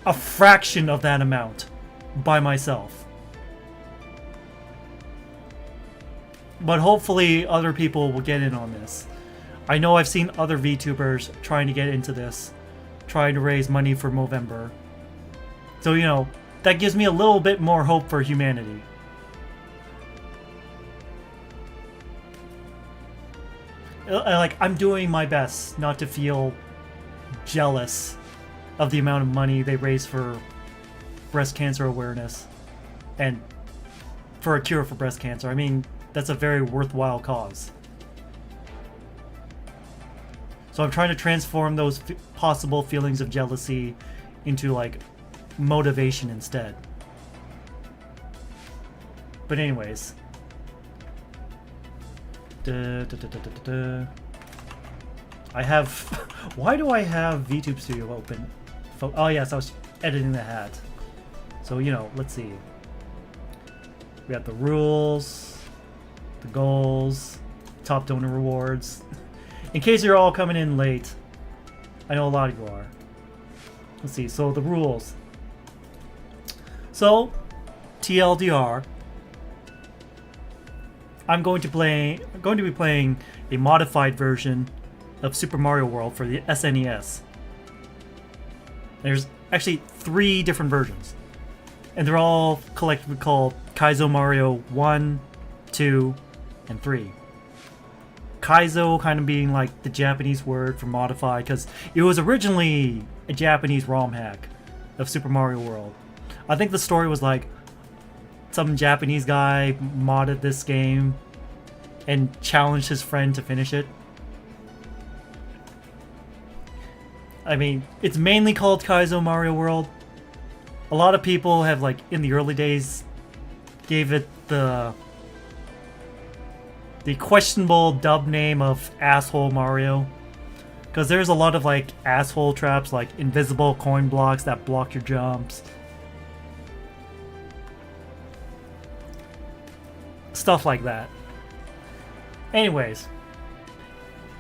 a fraction of that amount by myself. But hopefully other people will get in on this. I know I've seen other VTubers trying to get into this, trying to raise money for Movember. So, you know, that gives me a little bit more hope for humanity. Like, I'm doing my best not to feel jealous of the amount of money they raise for breast cancer awareness and for a cure for breast cancer. I mean, that's a very worthwhile cause. So I'm trying to transform those possible feelings of jealousy into, like, motivation instead. But anyways. I have... Why do I have VTube Studio open? Oh yes, I was editing the hat. So, you know, let's see. We got the rules, the goals, top donor rewards. In case you're all coming in late, I know a lot of you are. Let's see, so the rules. So, TLDR, I'm going to be playing a modified version of Super Mario World for the SNES. There's actually 3 different versions, and they're all collectively called Kaizo Mario 1, 2, and 3. Kaizo kind of being like the Japanese word for modified, because it was originally a Japanese ROM hack of Super Mario World. I think the story was like some Japanese guy modded this game and challenged his friend to finish it. I mean, it's mainly called Kaizo Mario World. A lot of people have, like, in the early days, gave it the questionable dub name of Asshole Mario. Because there's a lot of, like, asshole traps, like invisible coin blocks that block your jumps. Stuff like that. Anyways,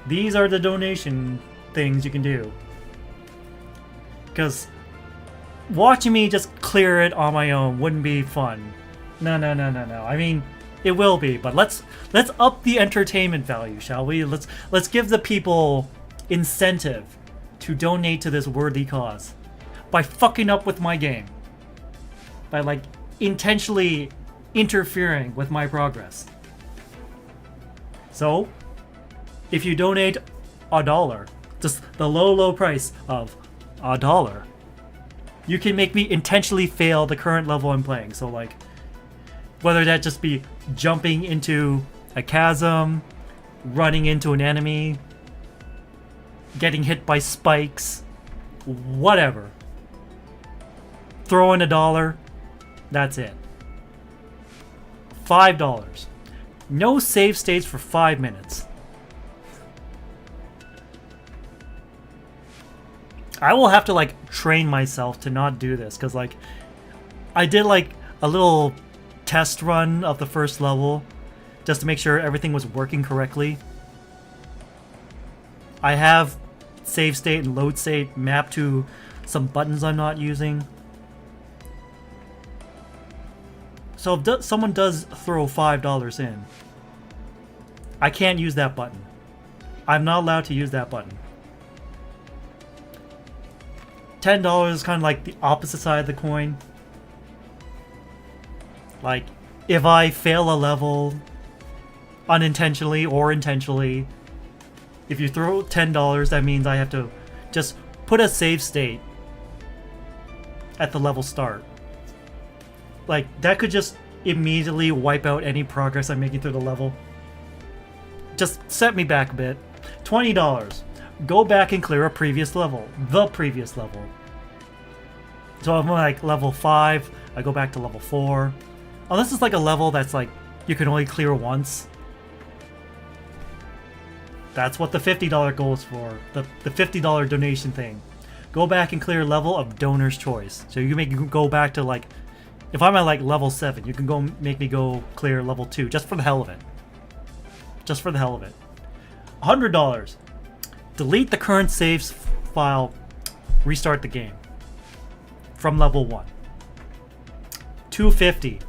these are the donation things you can do. Because watching me just clear it on my own wouldn't be fun. No. I mean, it will be, but let's up the entertainment value, shall we? Let's give the people incentive to donate to this worthy cause by fucking up with my game. By, like, intentionally interfering with my progress. So, if you donate $1, just the low price of $1, you can make me intentionally fail the current level I'm playing. So, like, whether that just be jumping into a chasm, running into an enemy, getting hit by spikes, whatever. Throw in $1, that's it. $5. No save states for 5 minutes. I will have to, like, train myself to not do this, because, like, I did, like, a little test run of the first level just to make sure everything was working correctly. I have save state and load state mapped to some buttons I'm not using. So if someone does throw $5 in, I can't use that button. I'm not allowed to use that button. $10 is kind of like the opposite side of the coin. Like, if I fail a level unintentionally or intentionally, if you throw $10, that means I have to just put a save state at the level start. Like, that could just immediately wipe out any progress I'm making through the level. Just set me back a bit. $20. Go back and clear a previous level. The previous level. So I'm like level 5, I go back to level 4. Unless it's like a level that's like, you can only clear once. That's what the $50 goal is for. The $50 donation thing. Go back and clear level of donor's choice. So you can go back to like, if I'm at like level 7, you can go make me go clear level 2 just for the hell of it. Just for the hell of it. $100. Delete the current saves file. Restart the game. From level 1. $250.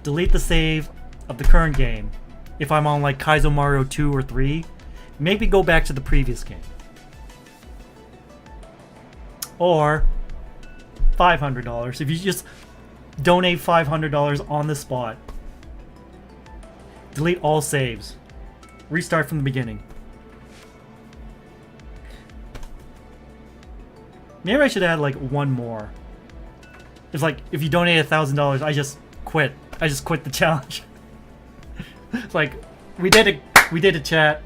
Delete the save of the current game. If I'm on like Kaizo Mario 2 or 3, maybe go back to the previous game. Or $500. If you just donate $500 on the spot. Delete all saves. Restart from the beginning. Maybe I should add like one more. It's like, if you donate $1,000, I just quit. I just quit the challenge. It's like, we did it. We did it, chat.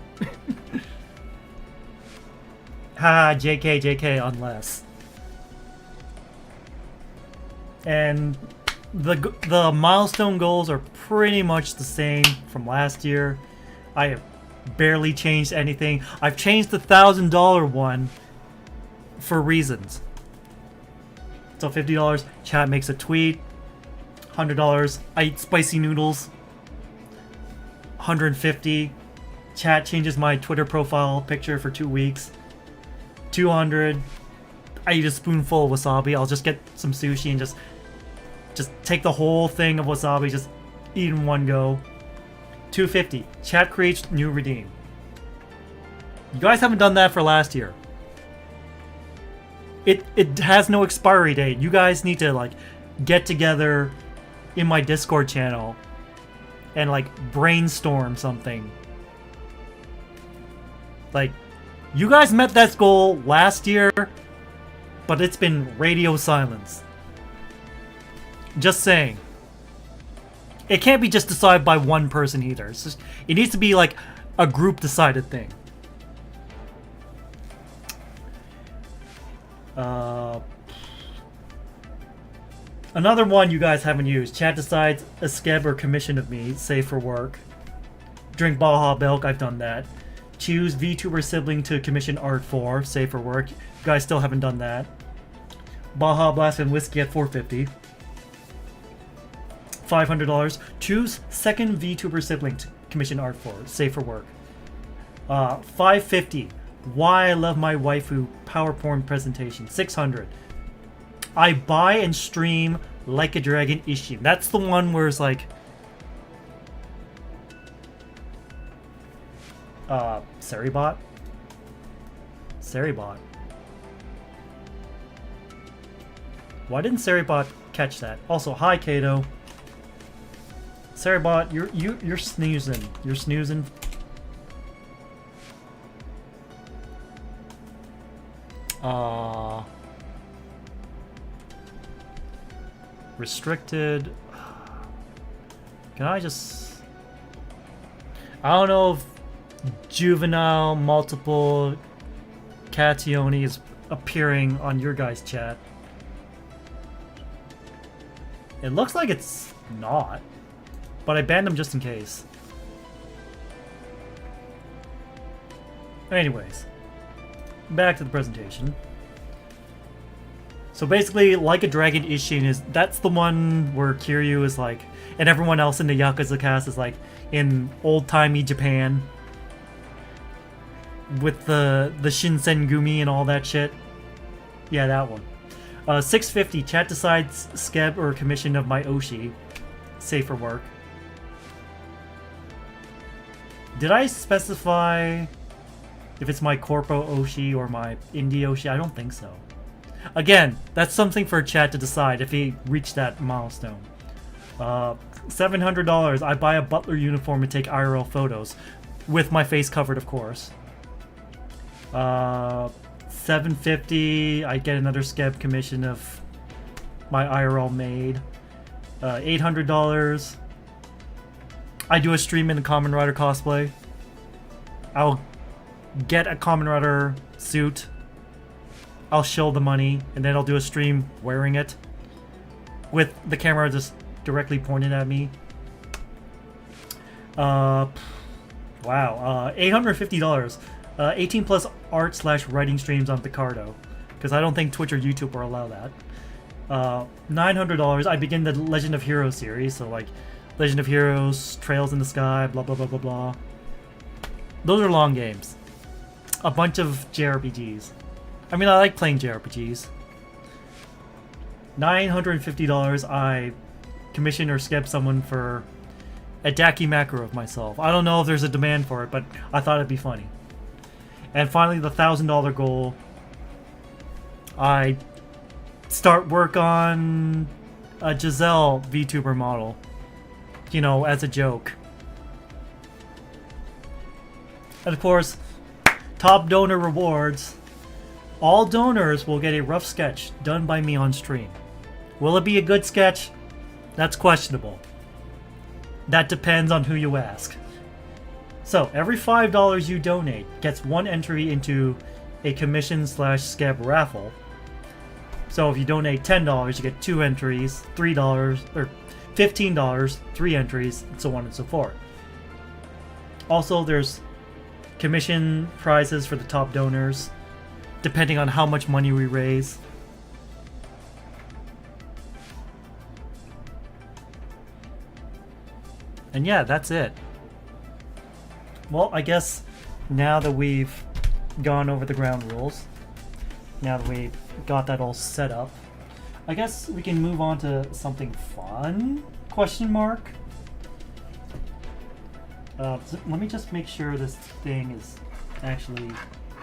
Ha, JK, JK, unless. And the milestone goals are pretty much the same from last year. I have barely changed anything. I've changed the $1,000 one for reasons. So $50, chat makes a tweet. $100, I eat spicy noodles. $150, chat changes my Twitter profile picture for 2 weeks. $200, I eat a spoonful of wasabi. I'll just get some sushi and just take the whole thing of wasabi, just eat in one go. $250, chat creates new redeem. You guys haven't done that for last year. It has no expiry date. You guys need to like get together in my Discord channel and like brainstorm something. Like, you guys met that goal last year, but it's been radio silence. Just saying. It can't be just decided by one person either. It's just, it needs to be like a group decided thing. Another one you guys haven't used. Chat decides a skeb or commission of me, save for work. Drink Baja Milk, I've done that. Choose VTuber sibling to commission art for, save for work. You guys still haven't done that. Baja Blast and Whiskey at $450. $500. Choose second VTuber sibling to commission art for, save for work. $550. Why I Love My Waifu PowerPoint presentation. $600. I buy and stream Like a Dragon Ishin. That's the one where it's like... Seribot? Seribot. Why didn't Seribot catch that? Also, hi Kato. Seribot, you're snoozing. You're snoozing. Restricted. Can I just... I don't know if juvenile multiple Catione is appearing on your guys' chat. It looks like it's not, but I banned them just in case. Anyways, back to the presentation. So basically, Like a Dragon Ishin that's the one where Kiryu is like, and everyone else in the Yakuza cast is like in old-timey Japan with the Shinsengumi and all that shit. Yeah, that one. $650. Chat decides skeb or commission of my Oshi. Safe for work. Did I specify if it's my Corpo Oshi or my Indie Oshi? I don't think so. Again, that's something for chat to decide if he reached that milestone. $700. I buy a butler uniform and take IRL photos. With my face covered, of course. $750. I get another scab commission of my IRL made. $800. I do a stream in a Kamen Rider cosplay. I'll get a Kamen Rider suit. I'll shill the money, and then I'll do a stream wearing it with the camera just directly pointed at me. Wow. $850. 18 plus art / writing streams on Picardo, because I don't think Twitch or YouTube will allow that. $900. I begin the Legend of Heroes series, so like Legend of Heroes, Trails in the Sky, blah blah blah blah blah. Those are long games. A bunch of JRPGs. I mean, I like playing JRPGs. $950. I commission or skip someone for a Daki macro of myself. I don't know if there's a demand for it, but I thought it'd be funny. And finally, the $1,000 goal. I start work on a Giselle VTuber model. You know, as a joke. And of course, top donor rewards. All donors will get a rough sketch done by me on stream. Will it be a good sketch? That's questionable. That depends on who you ask. So, every $5 you donate gets one entry into a commission / scab raffle. So if you donate $10, you get 2 entries, $3, or $15, 3 entries, and so on and so forth. Also, there's commission prizes for the top donors, depending on how much money we raise. And yeah, that's it. Well, I guess now that we've gone over the ground rules, now that we've got that all set up, I guess we can move on to something fun? Question mark? So let me just make sure this thing is actually...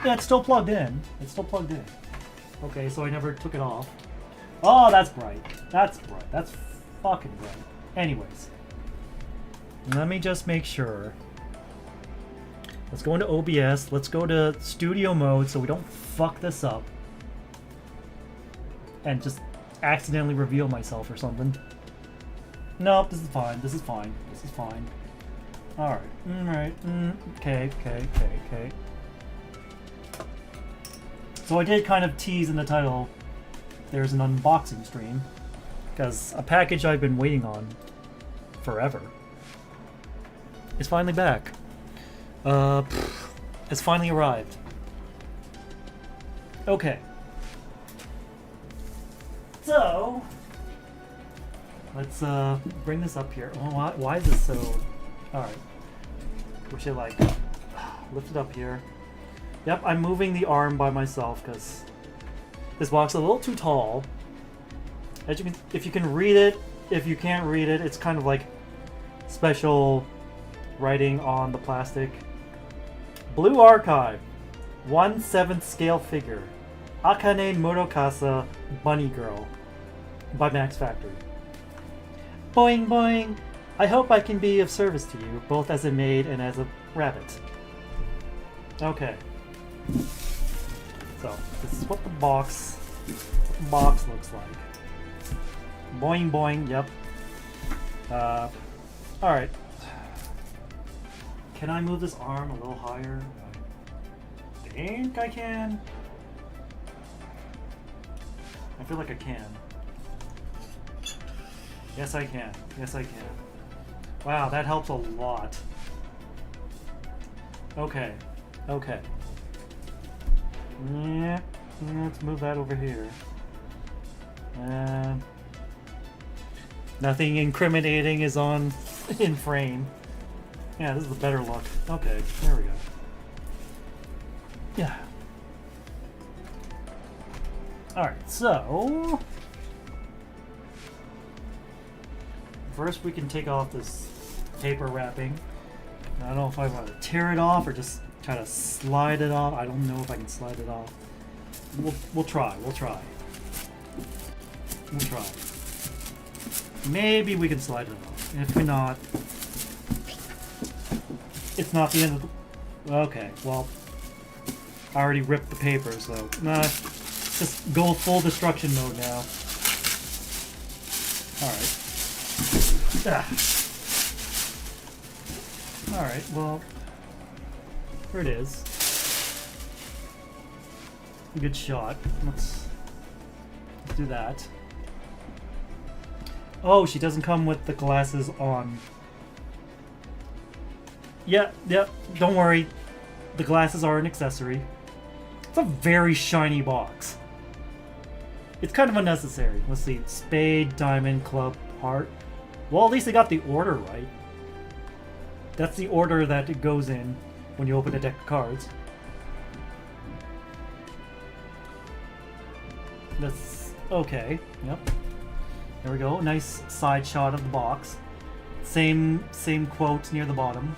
Yeah, it's still plugged in. It's still plugged in. Okay, so I never took it off. Oh, that's bright. That's bright. That's fucking bright. Anyways. Let me just make sure. Let's go into OBS. Let's go to studio mode so we don't fuck this up. And just accidentally reveal myself or something. Nope, this is fine. This is fine. This is fine. Alright. Alright. Okay. So I did kind of tease in the title, there's an unboxing stream. Because a package I've been waiting on forever is finally back. It's finally arrived. Okay. So, let's bring this up here. Oh, why is this so... Alright. We should like lift it up here. Yep, I'm moving the arm by myself because this box is a little too tall. As you can, if you can read it, if you can't read it, it's kind of like special writing on the plastic. Blue Archive, 1/7 scale figure, Akane Murokasa Bunny Girl, by Max Factory. Boing boing! I hope I can be of service to you, both as a maid and as a rabbit. Okay. So, this is what the box looks like. Boing boing, yep. Alright. Can I move this arm a little higher? I think I can. I feel like I can. Yes, I can. Yes, I can. Wow, that helps a lot. Okay. Okay. Yeah. Let's move that over here. Nothing incriminating is on in frame. Yeah, this is a better look. Okay, there we go. Yeah. Alright, so... First we can take off this paper wrapping. I don't know if I want to tear it off or just try to slide it off. I don't know if I can slide it off. We'll try. We'll try. We'll try. Maybe we can slide it off. If we're not... It's not the end of the... Okay, well... I already ripped the paper, so nah, just go full destruction mode now. Alright. Alright, well, here it is. Good shot. Let's do that. Oh, she doesn't come with the glasses on. Yeah, don't worry. The glasses are an accessory. It's a very shiny box. It's kind of unnecessary. Let's see. Spade, diamond, club, heart. Well, at least they got the order right. That's the order that it goes in when you open a deck of cards. That's okay. Yep. There we go. Nice side shot of the box. Same quote near the bottom.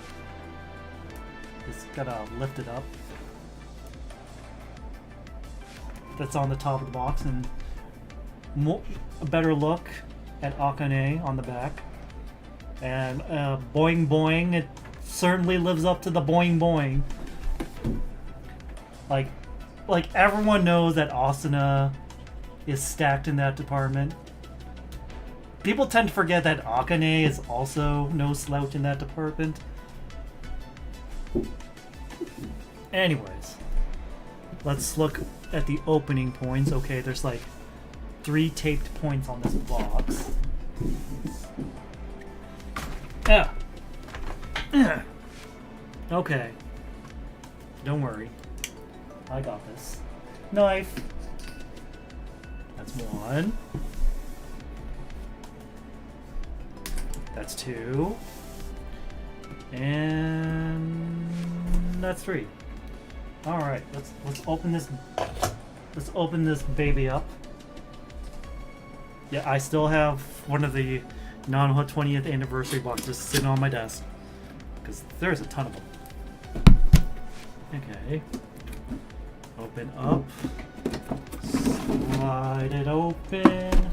Just gotta lift it up. That's on the top of the box, and a better look at Akane on the back. And boing boing, it certainly lives up to the boing boing. Like everyone knows that Asuna is stacked in that department. People tend to forget that Akane is also no slouch in that department. Anyways, let's look at the opening points. Okay, there's like 3 taped points on this box. Okay. Don't worry. I got this. Knife. That's 1. That's 2. And that's 3. All right, let's open this. Let's open this baby up. Yeah, I still have one of the non-Hot 20th anniversary boxes sitting on my desk because there's a ton of them. Okay. Open up. Slide it open.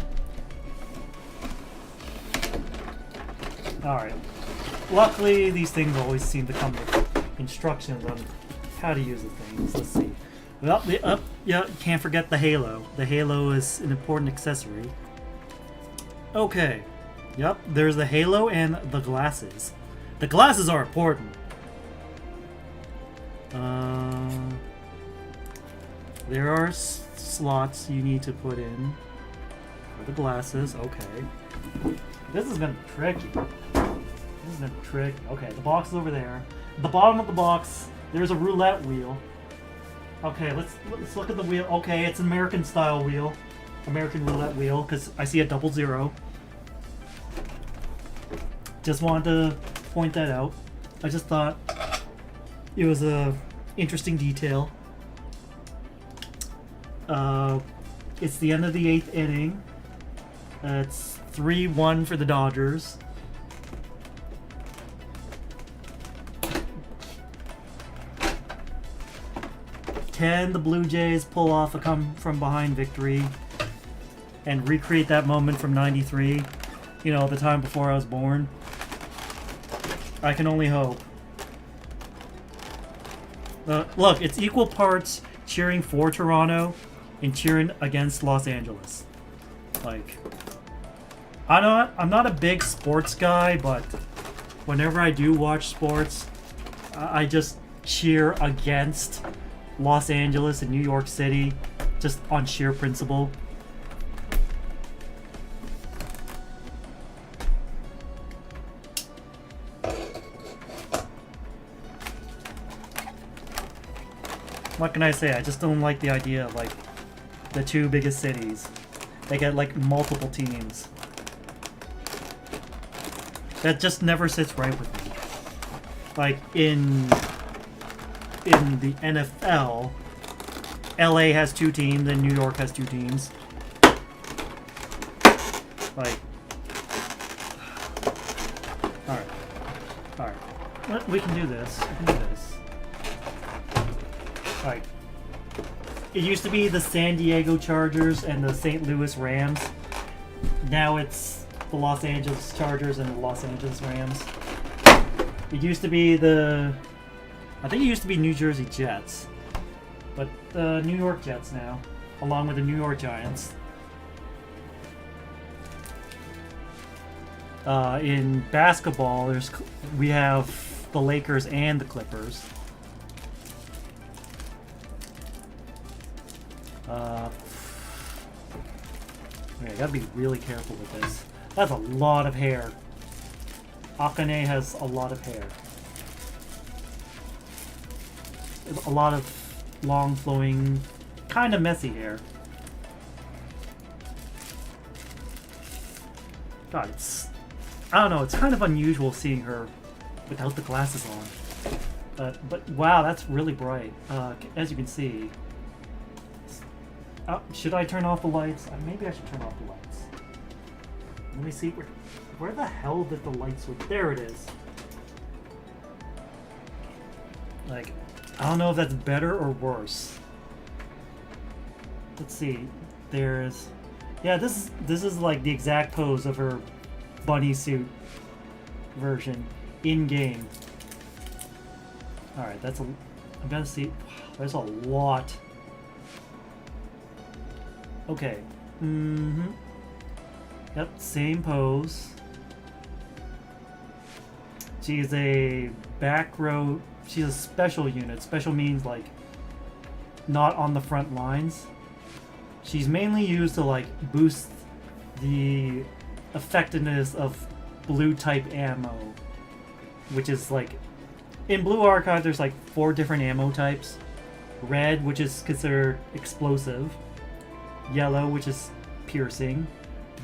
All right. Luckily, these things always seem to come with instructions on how to use the things. Let's see. Well, yeah, can't forget the halo. The halo is an important accessory. Okay. Yep, there's the halo and the glasses. The glasses are important. There are slots you need to put in for the glasses. Okay. This is gonna be tricky. This is gonna be tricky. Okay, the box is over there. At the bottom of the box, there's a roulette wheel. Okay, let's look at the wheel. Okay, it's an American style wheel. American roulette wheel, because I see a 00. Just wanted to point that out. I just thought it was a interesting detail. It's the end of the 8th inning. It's 3-1 for the Dodgers. Can the Blue Jays pull off a come-from-behind victory and recreate that moment from '93? You know, the time before I was born. I can only hope. Look, it's equal parts cheering for Toronto and cheering against Los Angeles. Like, I'm not a big sports guy, but whenever I do watch sports, I just cheer against Los Angeles and New York City, just on sheer principle. What can I say? I just don't like the idea of, like, the 2 biggest cities. They get, like, multiple teams. That just never sits right with me. Like, in the NFL, LA has 2 teams and New York has 2 teams. Like, alright. We can do this. Like, it used to be the San Diego Chargers and the St. Louis Rams. Now it's the Los Angeles Chargers and the Los Angeles Rams. It used to be I think it used to be New Jersey Jets. But the New York Jets now, along with the New York Giants. In basketball, we have the Lakers and the Clippers. Okay, I gotta be really careful with this. That's a lot of hair. Akane has a lot of hair. A lot of long flowing, kind of messy hair. God, I don't know, it's kind of unusual seeing her without the glasses on. But wow, that's really bright. As you can see. Should I turn off the lights? Maybe I should turn off the lights. Let me see, where the hell did the light switch? There it is. Like, I don't know if that's better or worse. Let's see. There's... Yeah, this is like the exact pose of her bunny suit version in-game. Alright, that's a... I'm gonna see... There's a lot. Okay. Mm-hmm. Yep, same pose. She's a back row... She's a special unit. Special means, like, not on the front lines. She's mainly used to, like, boost the effectiveness of blue-type ammo. Which is, like... In Blue Archive, there's, like, 4 different ammo types. Red, which is considered explosive. Yellow, which is piercing.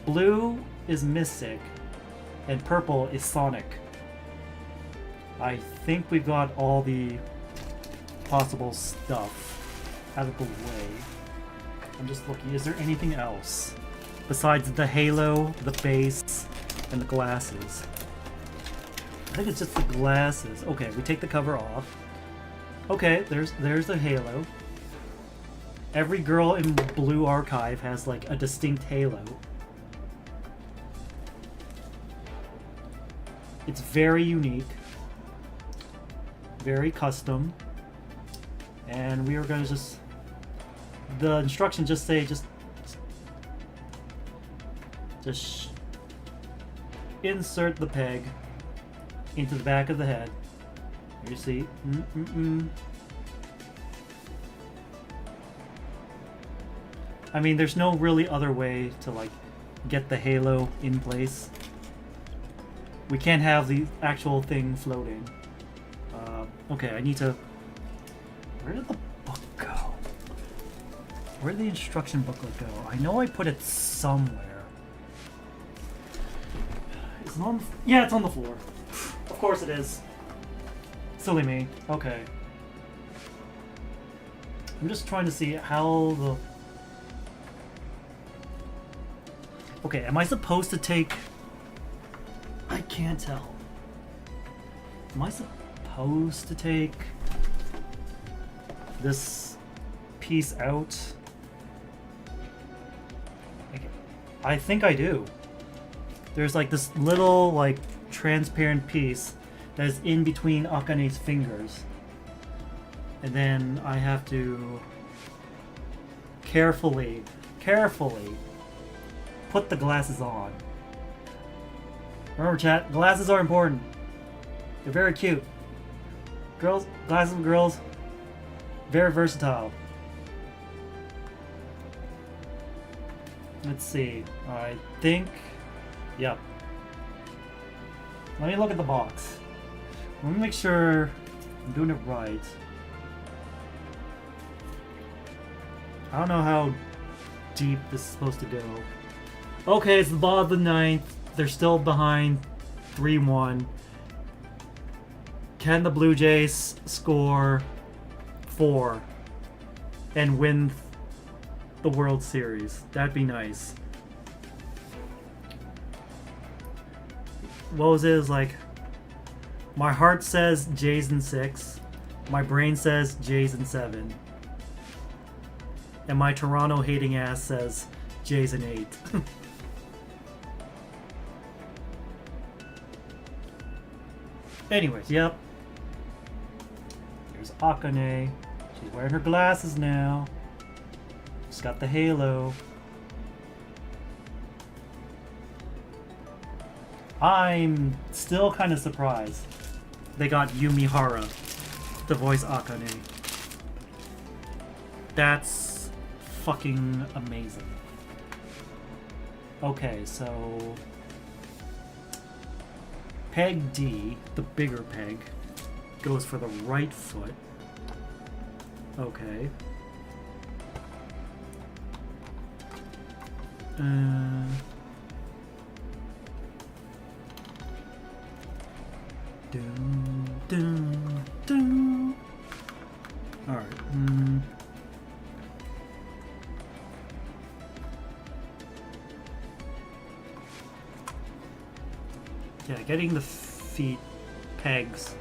Blue is mystic. And purple is sonic. I think we've got all the possible stuff out of the way. I'm just looking. Is there anything else besides the halo, the base, and the glasses? I think it's just the glasses. Okay, we take the cover off. Okay, there's the halo. Every girl in Blue Archive has like a distinct halo. It's very unique. Very custom, and we are going to just... The instructions just say just insert the peg into the back of the head. Here you see. I mean, there's no really other way to like get the halo in place. We can't have the actual thing floating. Okay, I need to... Where did the book go? Where did the instruction booklet go? I know I put it somewhere. Is it on... Yeah, it's on the floor. Of course it is. Silly me. Okay. I'm just trying to see how the... Okay, am I supposed to take... I can't tell. Am I supposed to take this piece out? I think I do. There's like this little like transparent piece that is in between Akane's fingers, and then I have to carefully put the glasses on. Remember, chat, glasses are important. They're very cute. Girls, glasses of girls, very versatile. Let's see. I think... Yep. Let me look at the box. Let me make sure I'm doing it right. I don't know how deep this is supposed to go. Okay, it's the bottom of the ninth. They're still behind 3-1. Can the Blue Jays score 4 and win the World Series? That'd be nice. What was it? It was like, my heart says Jays in 6, my brain says Jays in 7, and my Toronto hating ass says Jays in 8. Anyways, yep. There's Akane. She's wearing her glasses now. She's got the halo. I'm still kind of surprised they got Yumihara to voice Akane. That's fucking amazing. Okay, so peg D, the bigger peg, goes for the right foot. Okay. Alright. Yeah, getting the feet pegs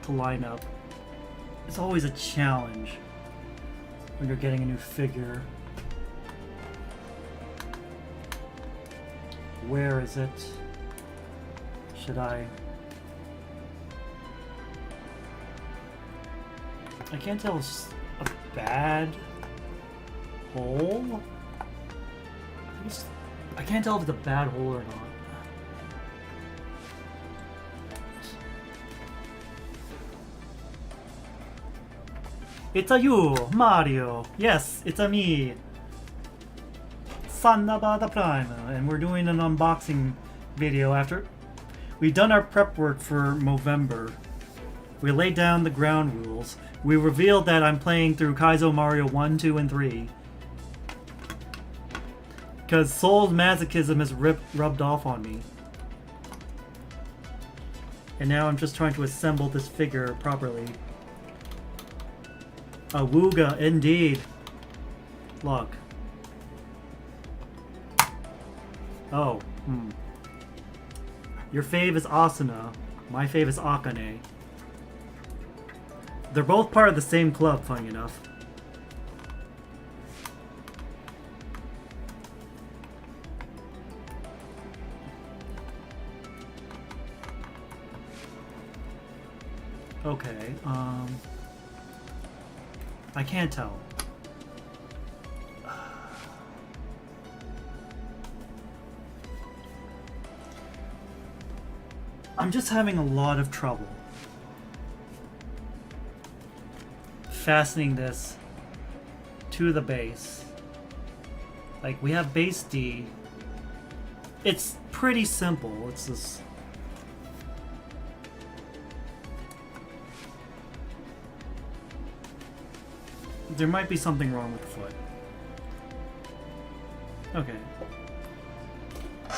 to line up is always a challenge when you're getting a new figure. Where is it? Should I can't tell if it's a bad hole. I can't tell if it's a bad hole or not. It's a you, Mario. Yes, it's a me. Sanaba the Prime, and we're doing an unboxing video after we've done our prep work for Movember. We laid down the ground rules. We revealed that I'm playing through Kaizo Mario 1, 2, and 3. Because Soul's masochism has rubbed off on me. And now I'm just trying to assemble this figure properly. A Wooga, indeed. Look. Oh, Your fave is Asuna. My fave is Akane. They're both part of the same club, funny enough. Okay, I can't tell. I'm just having a lot of trouble fastening this to the base. Like, we have base D. It's pretty simple. It's just... there might be something wrong with the foot. Okay.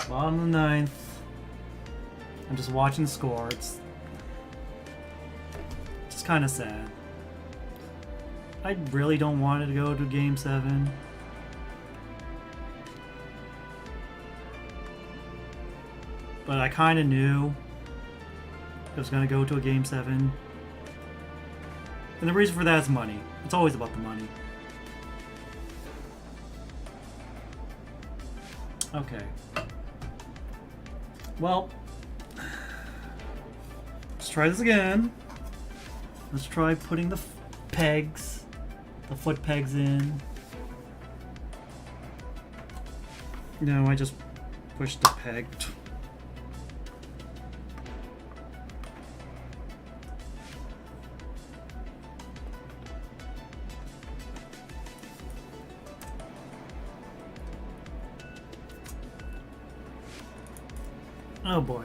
Bottom of the ninth. I'm just watching the score. It's just kind of sad. I really don't want it to go to Game 7. But I kind of knew it was going to go to a Game 7. And the reason for that is money. It's always about the money. Okay. Well, let's try this again. Let's try putting the pegs, the foot pegs in. No, I just pushed the peg. Oh boy.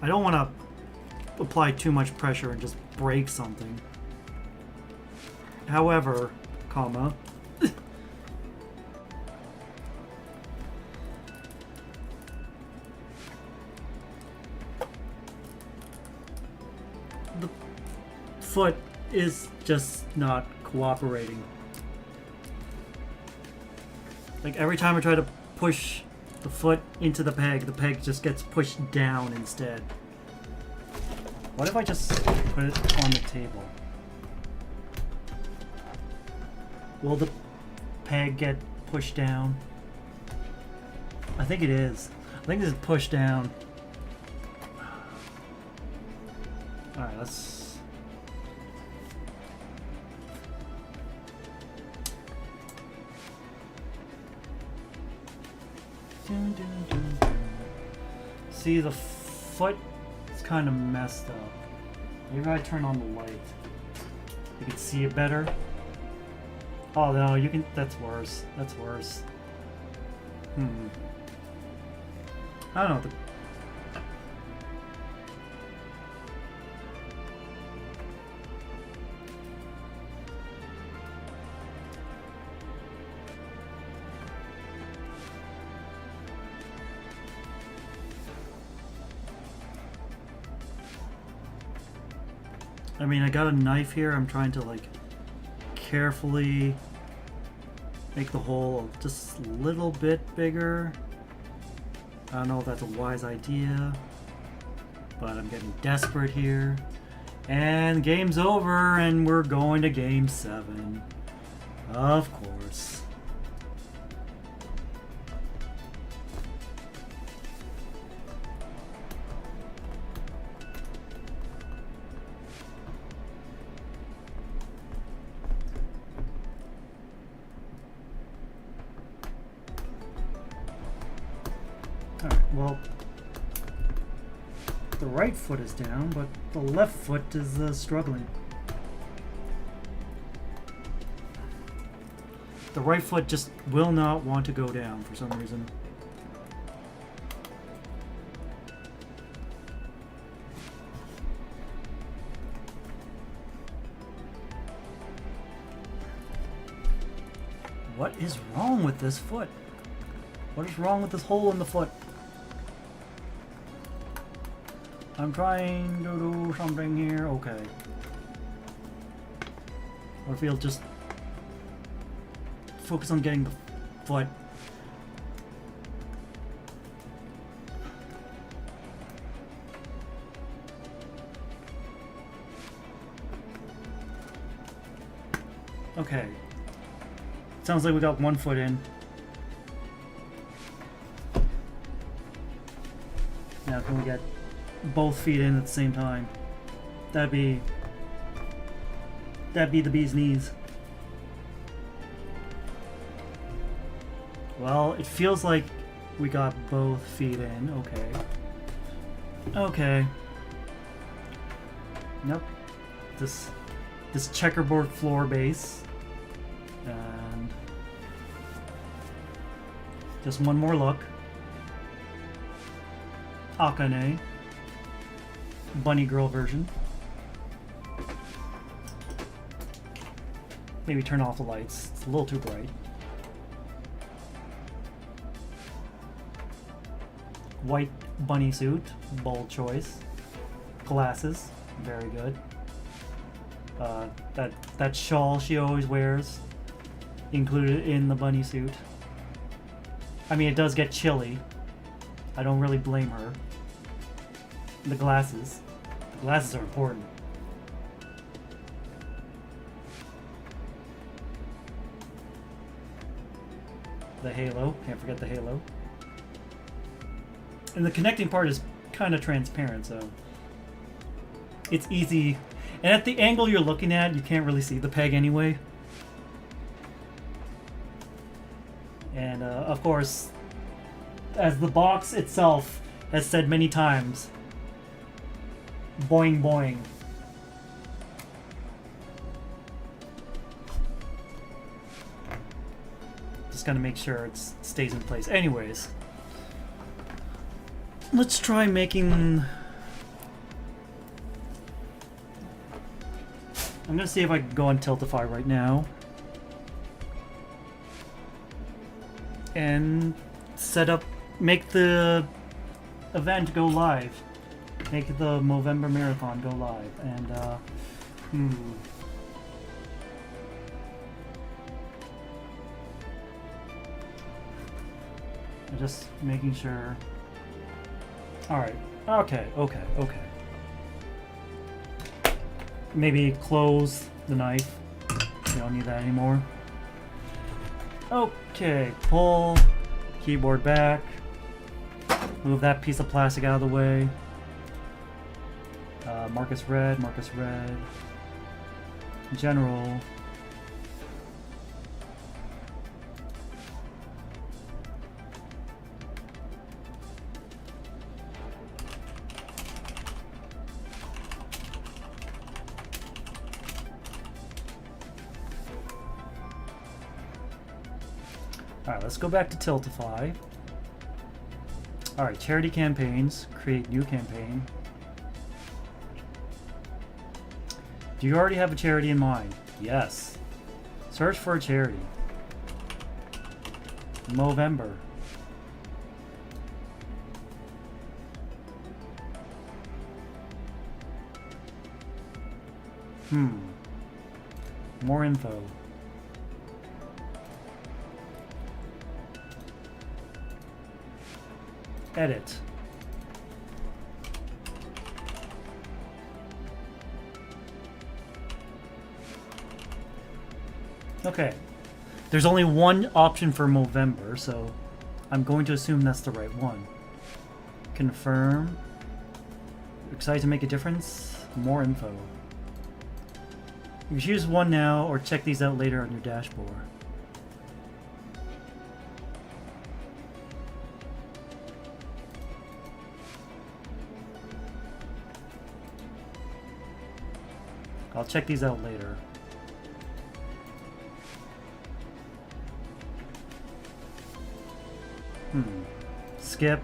I don't want to apply too much pressure and just break something. However, comma. The foot is just not cooperating. Like, every time I try to push the foot into the peg just gets pushed down instead. What if I just put it on the table? Will the peg get pushed down? I think it is. I think this is pushed down. Alright, let's... See, the foot is kind of messed up. Maybe I turn on the light. You can see it better. Oh no, you can. That's worse. That's worse. I don't know. I mean, I got a knife here. I'm trying to like carefully make the hole just a little bit bigger. I don't know if that's a wise idea, but I'm getting desperate here. And game's over, and we're going to game 7. Of course. Well, the right foot is down, but the left foot is struggling. The right foot just will not want to go down for some reason. What is wrong with this foot? What is wrong with this hole in the foot? I'm trying to do something here. Okay. Or if you'll just focus on getting the foot. Okay. Sounds like we got one foot in. Now can we get both feet in at the same time? That'd be the bee's knees. Well, it feels like we got both feet in. Okay. Okay. Nope. This checkerboard floor base. And just one more look. Akane. Bunny girl version. Maybe turn off the lights. It's a little too bright. White bunny suit. Bold choice. Glasses. Very good. That shawl she always wears. Included in the bunny suit. I mean, it does get chilly. I don't really blame her. The glasses. The glasses are important. The halo. Can't forget the halo. And the connecting part is kind of transparent, so it's easy. And at the angle you're looking at, you can't really see the peg anyway. And of course, as the box itself has said many times, boing boing. Just gotta make sure it stays in place. Anyways, let's try making... I'm gonna see if I can go on Tiltify right now and set up, make the event go live, make the Movember Marathon go live, and I'm just making sure. Alright, okay. Maybe close the knife. We don't need that anymore. Okay, pull keyboard back. Move that piece of plastic out of the way. Marcus red. General. Alright, let's go back to Tiltify. Alright, charity campaigns. Create new campaign. Do you already have a charity in mind? Yes. Search for a charity. Movember. More info. Edit. Okay. There's only one option for Movember, so I'm going to assume that's the right one. Confirm. Excited to make a difference? More info. You can choose one now or check these out later on your dashboard. I'll check these out later. Skip.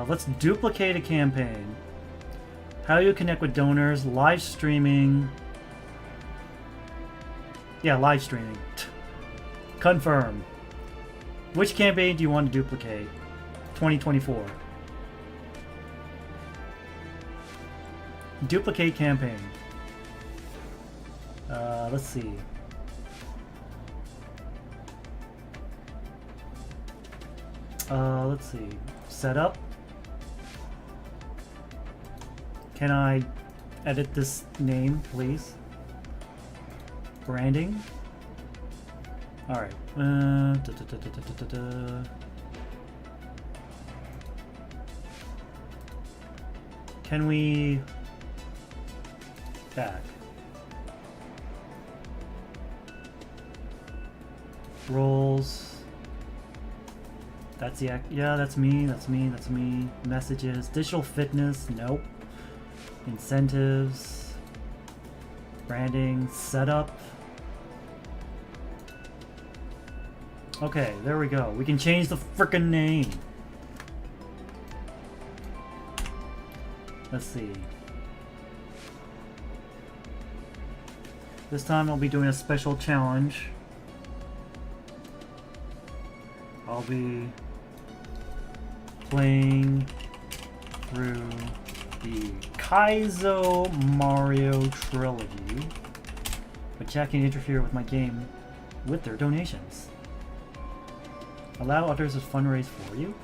Let's duplicate a campaign. How you connect with donors, live streaming. Yeah, live streaming. Confirm. Which campaign do you want to duplicate? 2024. Duplicate campaign. Let's see. Let's see. Setup. Can I edit this name, please? Branding. All right. Can we back? Roles. That's the yeah. That's me. That's me. That's me. Messages. Digital fitness. Nope. Incentives. Branding. Setup. Okay, there we go. We can change the frickin' name. Let's see. This time I'll be doing a special challenge. I'll be playing through the Kaizo Mario trilogy, but chat can interfere with my game with their donations. Allow others to fundraise for you?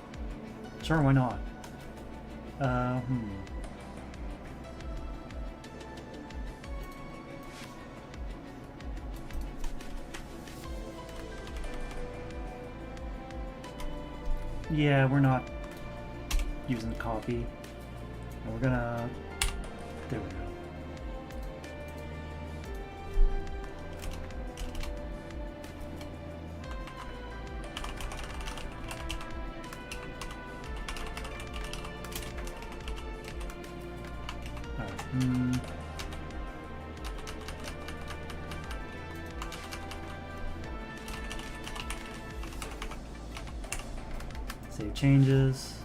Sure, why not? Yeah, we're not using copy. We're gonna... There we go. Save changes.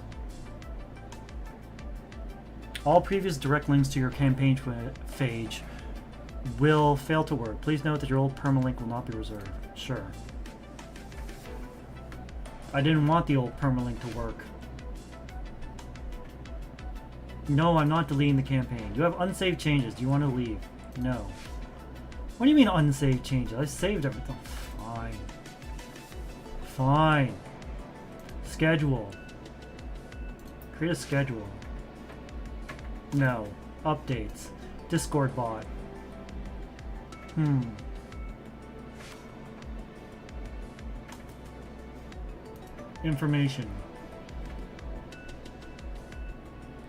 All previous direct links to your campaign page will fail to work. Please note that your old permalink will not be reserved. Sure. I didn't want the old permalink to work. No, I'm not deleting the campaign. You have unsaved changes. Do you want to leave? No. What do you mean unsaved changes? I saved everything. Fine. Fine. Schedule. Create a schedule. No. Updates. Discord bot. Information.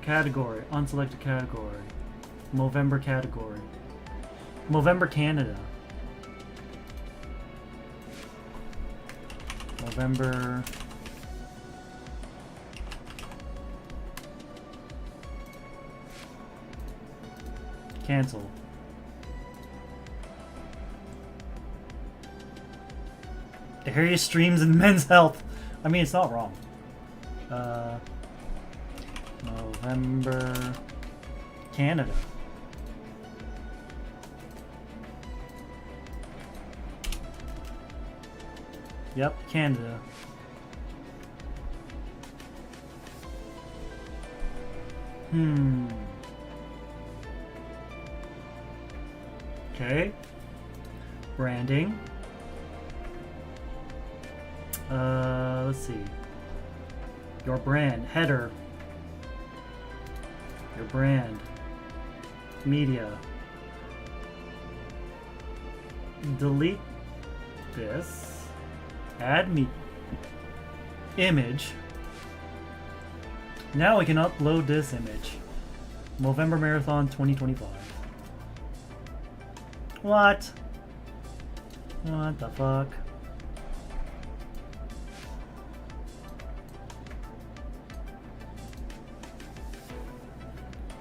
Category. Unselected category. Movember category. Movember Canada. Movember. Cancel. Area streams in Men's Health. I mean, it's not wrong. November, Canada. Yep, Canada. Okay. Branding. Let's see. Your brand. Header. Your brand. Media. Delete this. Add me. Image. Now we can upload this image. Movember Marathon 2025. What? What the fuck?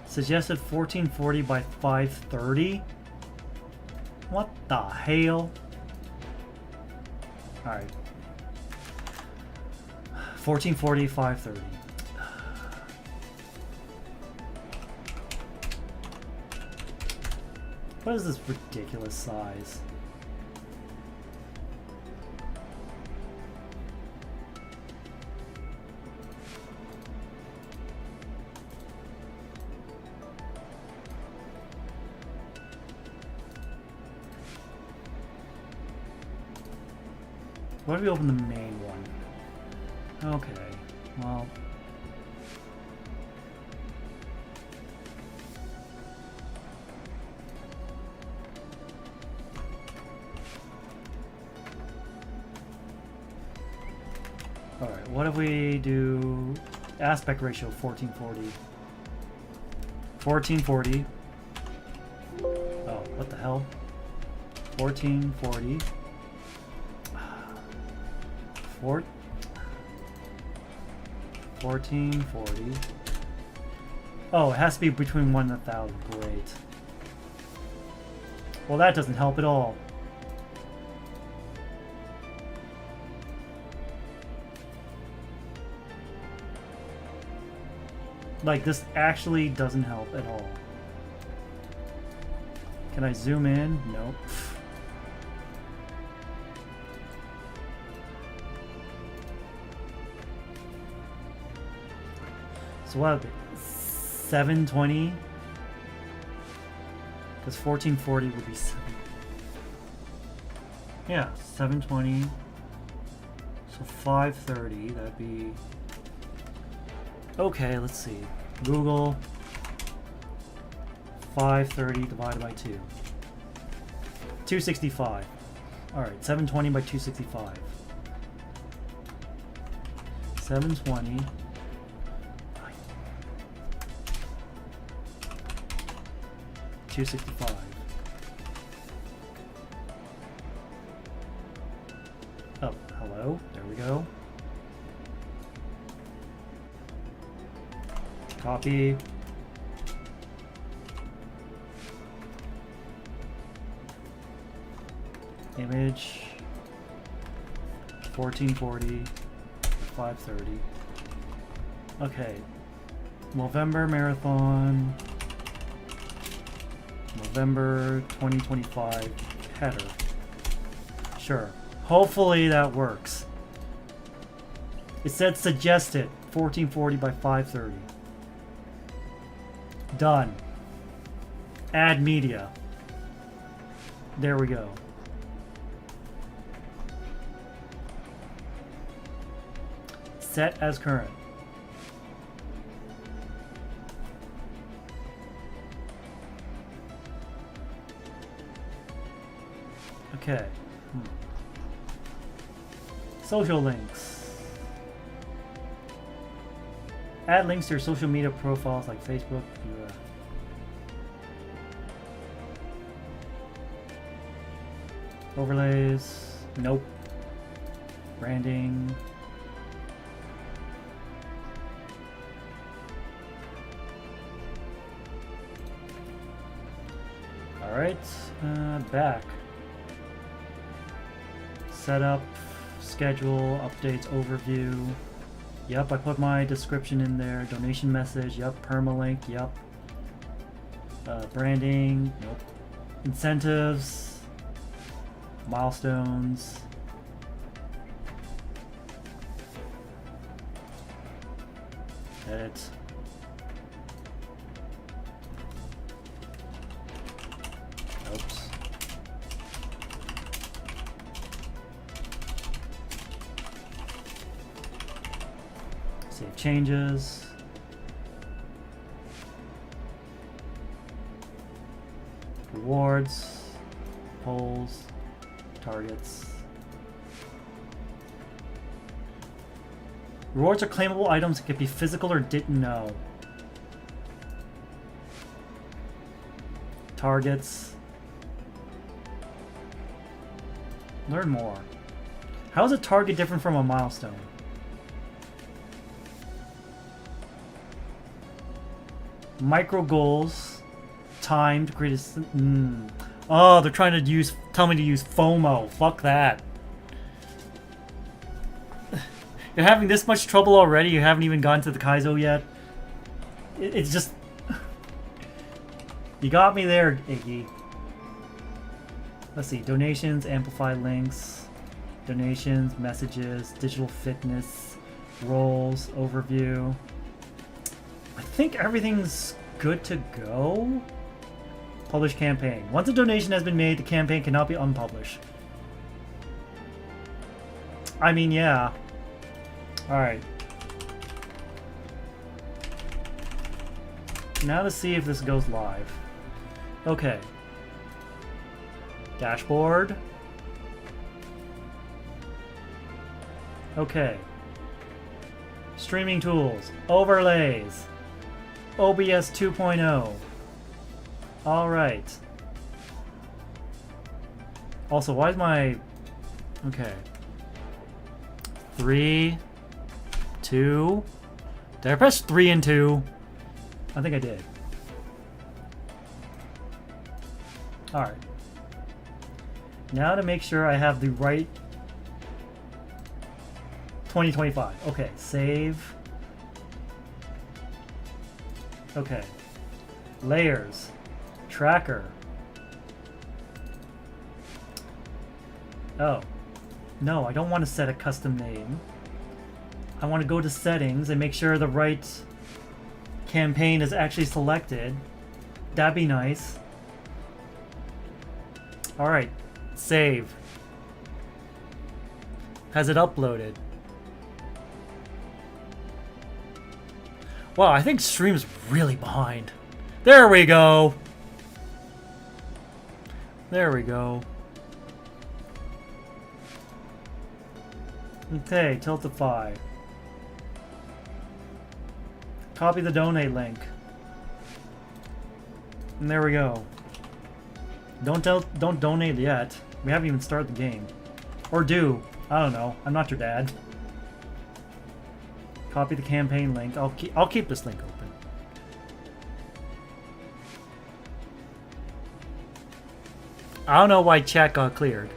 Suggested 1440 by 530? What the hell? Alright. 1440, 530. What is this ridiculous size? What if we open the main one? Okay, well. Alright, what if we do aspect ratio 1440? 1440. Oh, what the hell? 1440. 1440. Oh, it has to be between 1 and 1,000. Great. Well, that doesn't help at all. Like, this actually doesn't help at all. Can I zoom in? Nope. So what? 720? Because 1440 would be 7. Yeah, 720. So 530. That'd be. Okay, let's see. Google 530 divided by 2. 265. Alright, 720 by 265. 720. 265. Oh, hello. There we go. Copy. Image. 1440. 530. Okay. Movember Marathon. November 2025 header. Sure. Hopefully that works. It said suggested 1440 by 530. Done. Add media. There we go. Set as current. Okay. Social links. Add links to your social media profiles like Facebook. Overlays. Nope. Branding. Alright, back. Setup, schedule, updates, overview. Yep, I put my description in there. Donation message, yep. Permalink, yep. Branding, nope. Incentives, milestones. Edit. Oops. Save changes. Rewards. Polls. Targets. Rewards are claimable items that could be physical or didn't know. Targets. Learn more. How is a target different from a milestone? Micro goals. Timed. Greatest. Oh, they're trying to tell me to use FOMO. Fuck that. You're having this much trouble already. You haven't even gotten to the Kaizo yet. It's just. You got me there, Iggy. Let's see. Donations, amplify links, donations, messages, digital fitness, roles, overview. I think everything's good to go. Publish campaign. Once a donation has been made, the campaign cannot be unpublished. I mean, yeah. Alright. Now to see if this goes live. Okay. Dashboard. Okay. Streaming tools. Overlays. OBS 2.0. Alright. Also, why is my... Okay. 3, 2... Did I press 3 and 2? I think I did. Alright. Now to make sure I have the right 2025. Okay, save. Okay. Layers. Tracker. Oh. No, I don't want to set a custom name. I want to go to settings and make sure the right campaign is actually selected. That'd be nice. Alright. Save. Has it uploaded? Wow, I think stream's really behind. There we go. There we go. Okay, Tiltify. Copy the donate link. And there we go. Don't donate yet. We haven't even started the game. Or do. I don't know. I'm not your dad. Copy the campaign link. I'll keep this link open. I don't know why chat got cleared.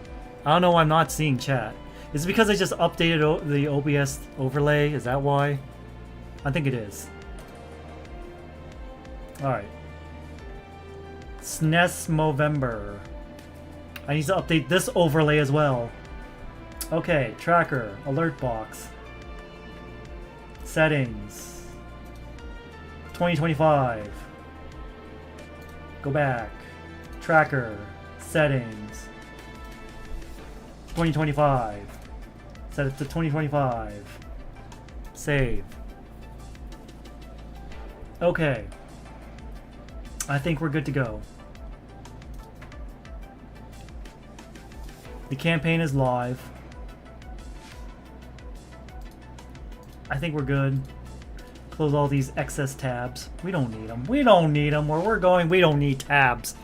I don't know why I'm not seeing chat. Is it because I just updated the OBS overlay? Is that why? I think it is. Alright. SNES Movember. I need to update this overlay as well. Okay, tracker, alert box. Settings. 2025. Go back. Tracker. Settings. 2025. Set it to 2025. Save. Okay. I think we're good to go. The campaign is live. I think we're good. Close all these excess tabs. We don't need them. We don't need them. Where we're going, we don't need tabs.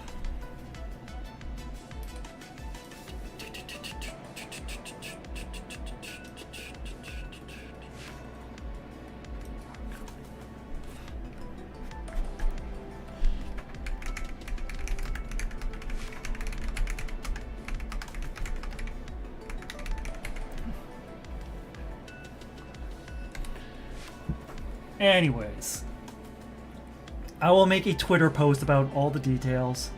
Anyways, I will make a Twitter post about all the details.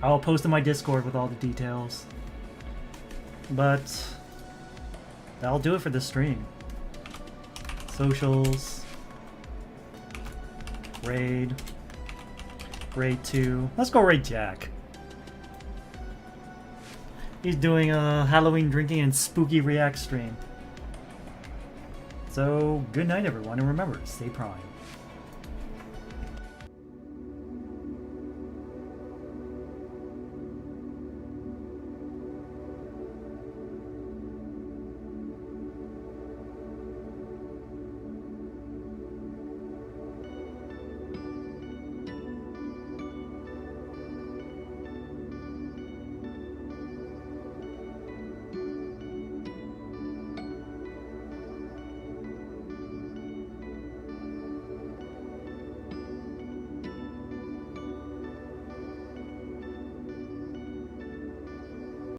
I will post in my Discord with all the details. But that'll do it for this stream. Socials. Raid. Raid 2. Let's go raid Jack. He's doing a Halloween drinking and spooky react stream. So, good night everyone, and remember, stay prime.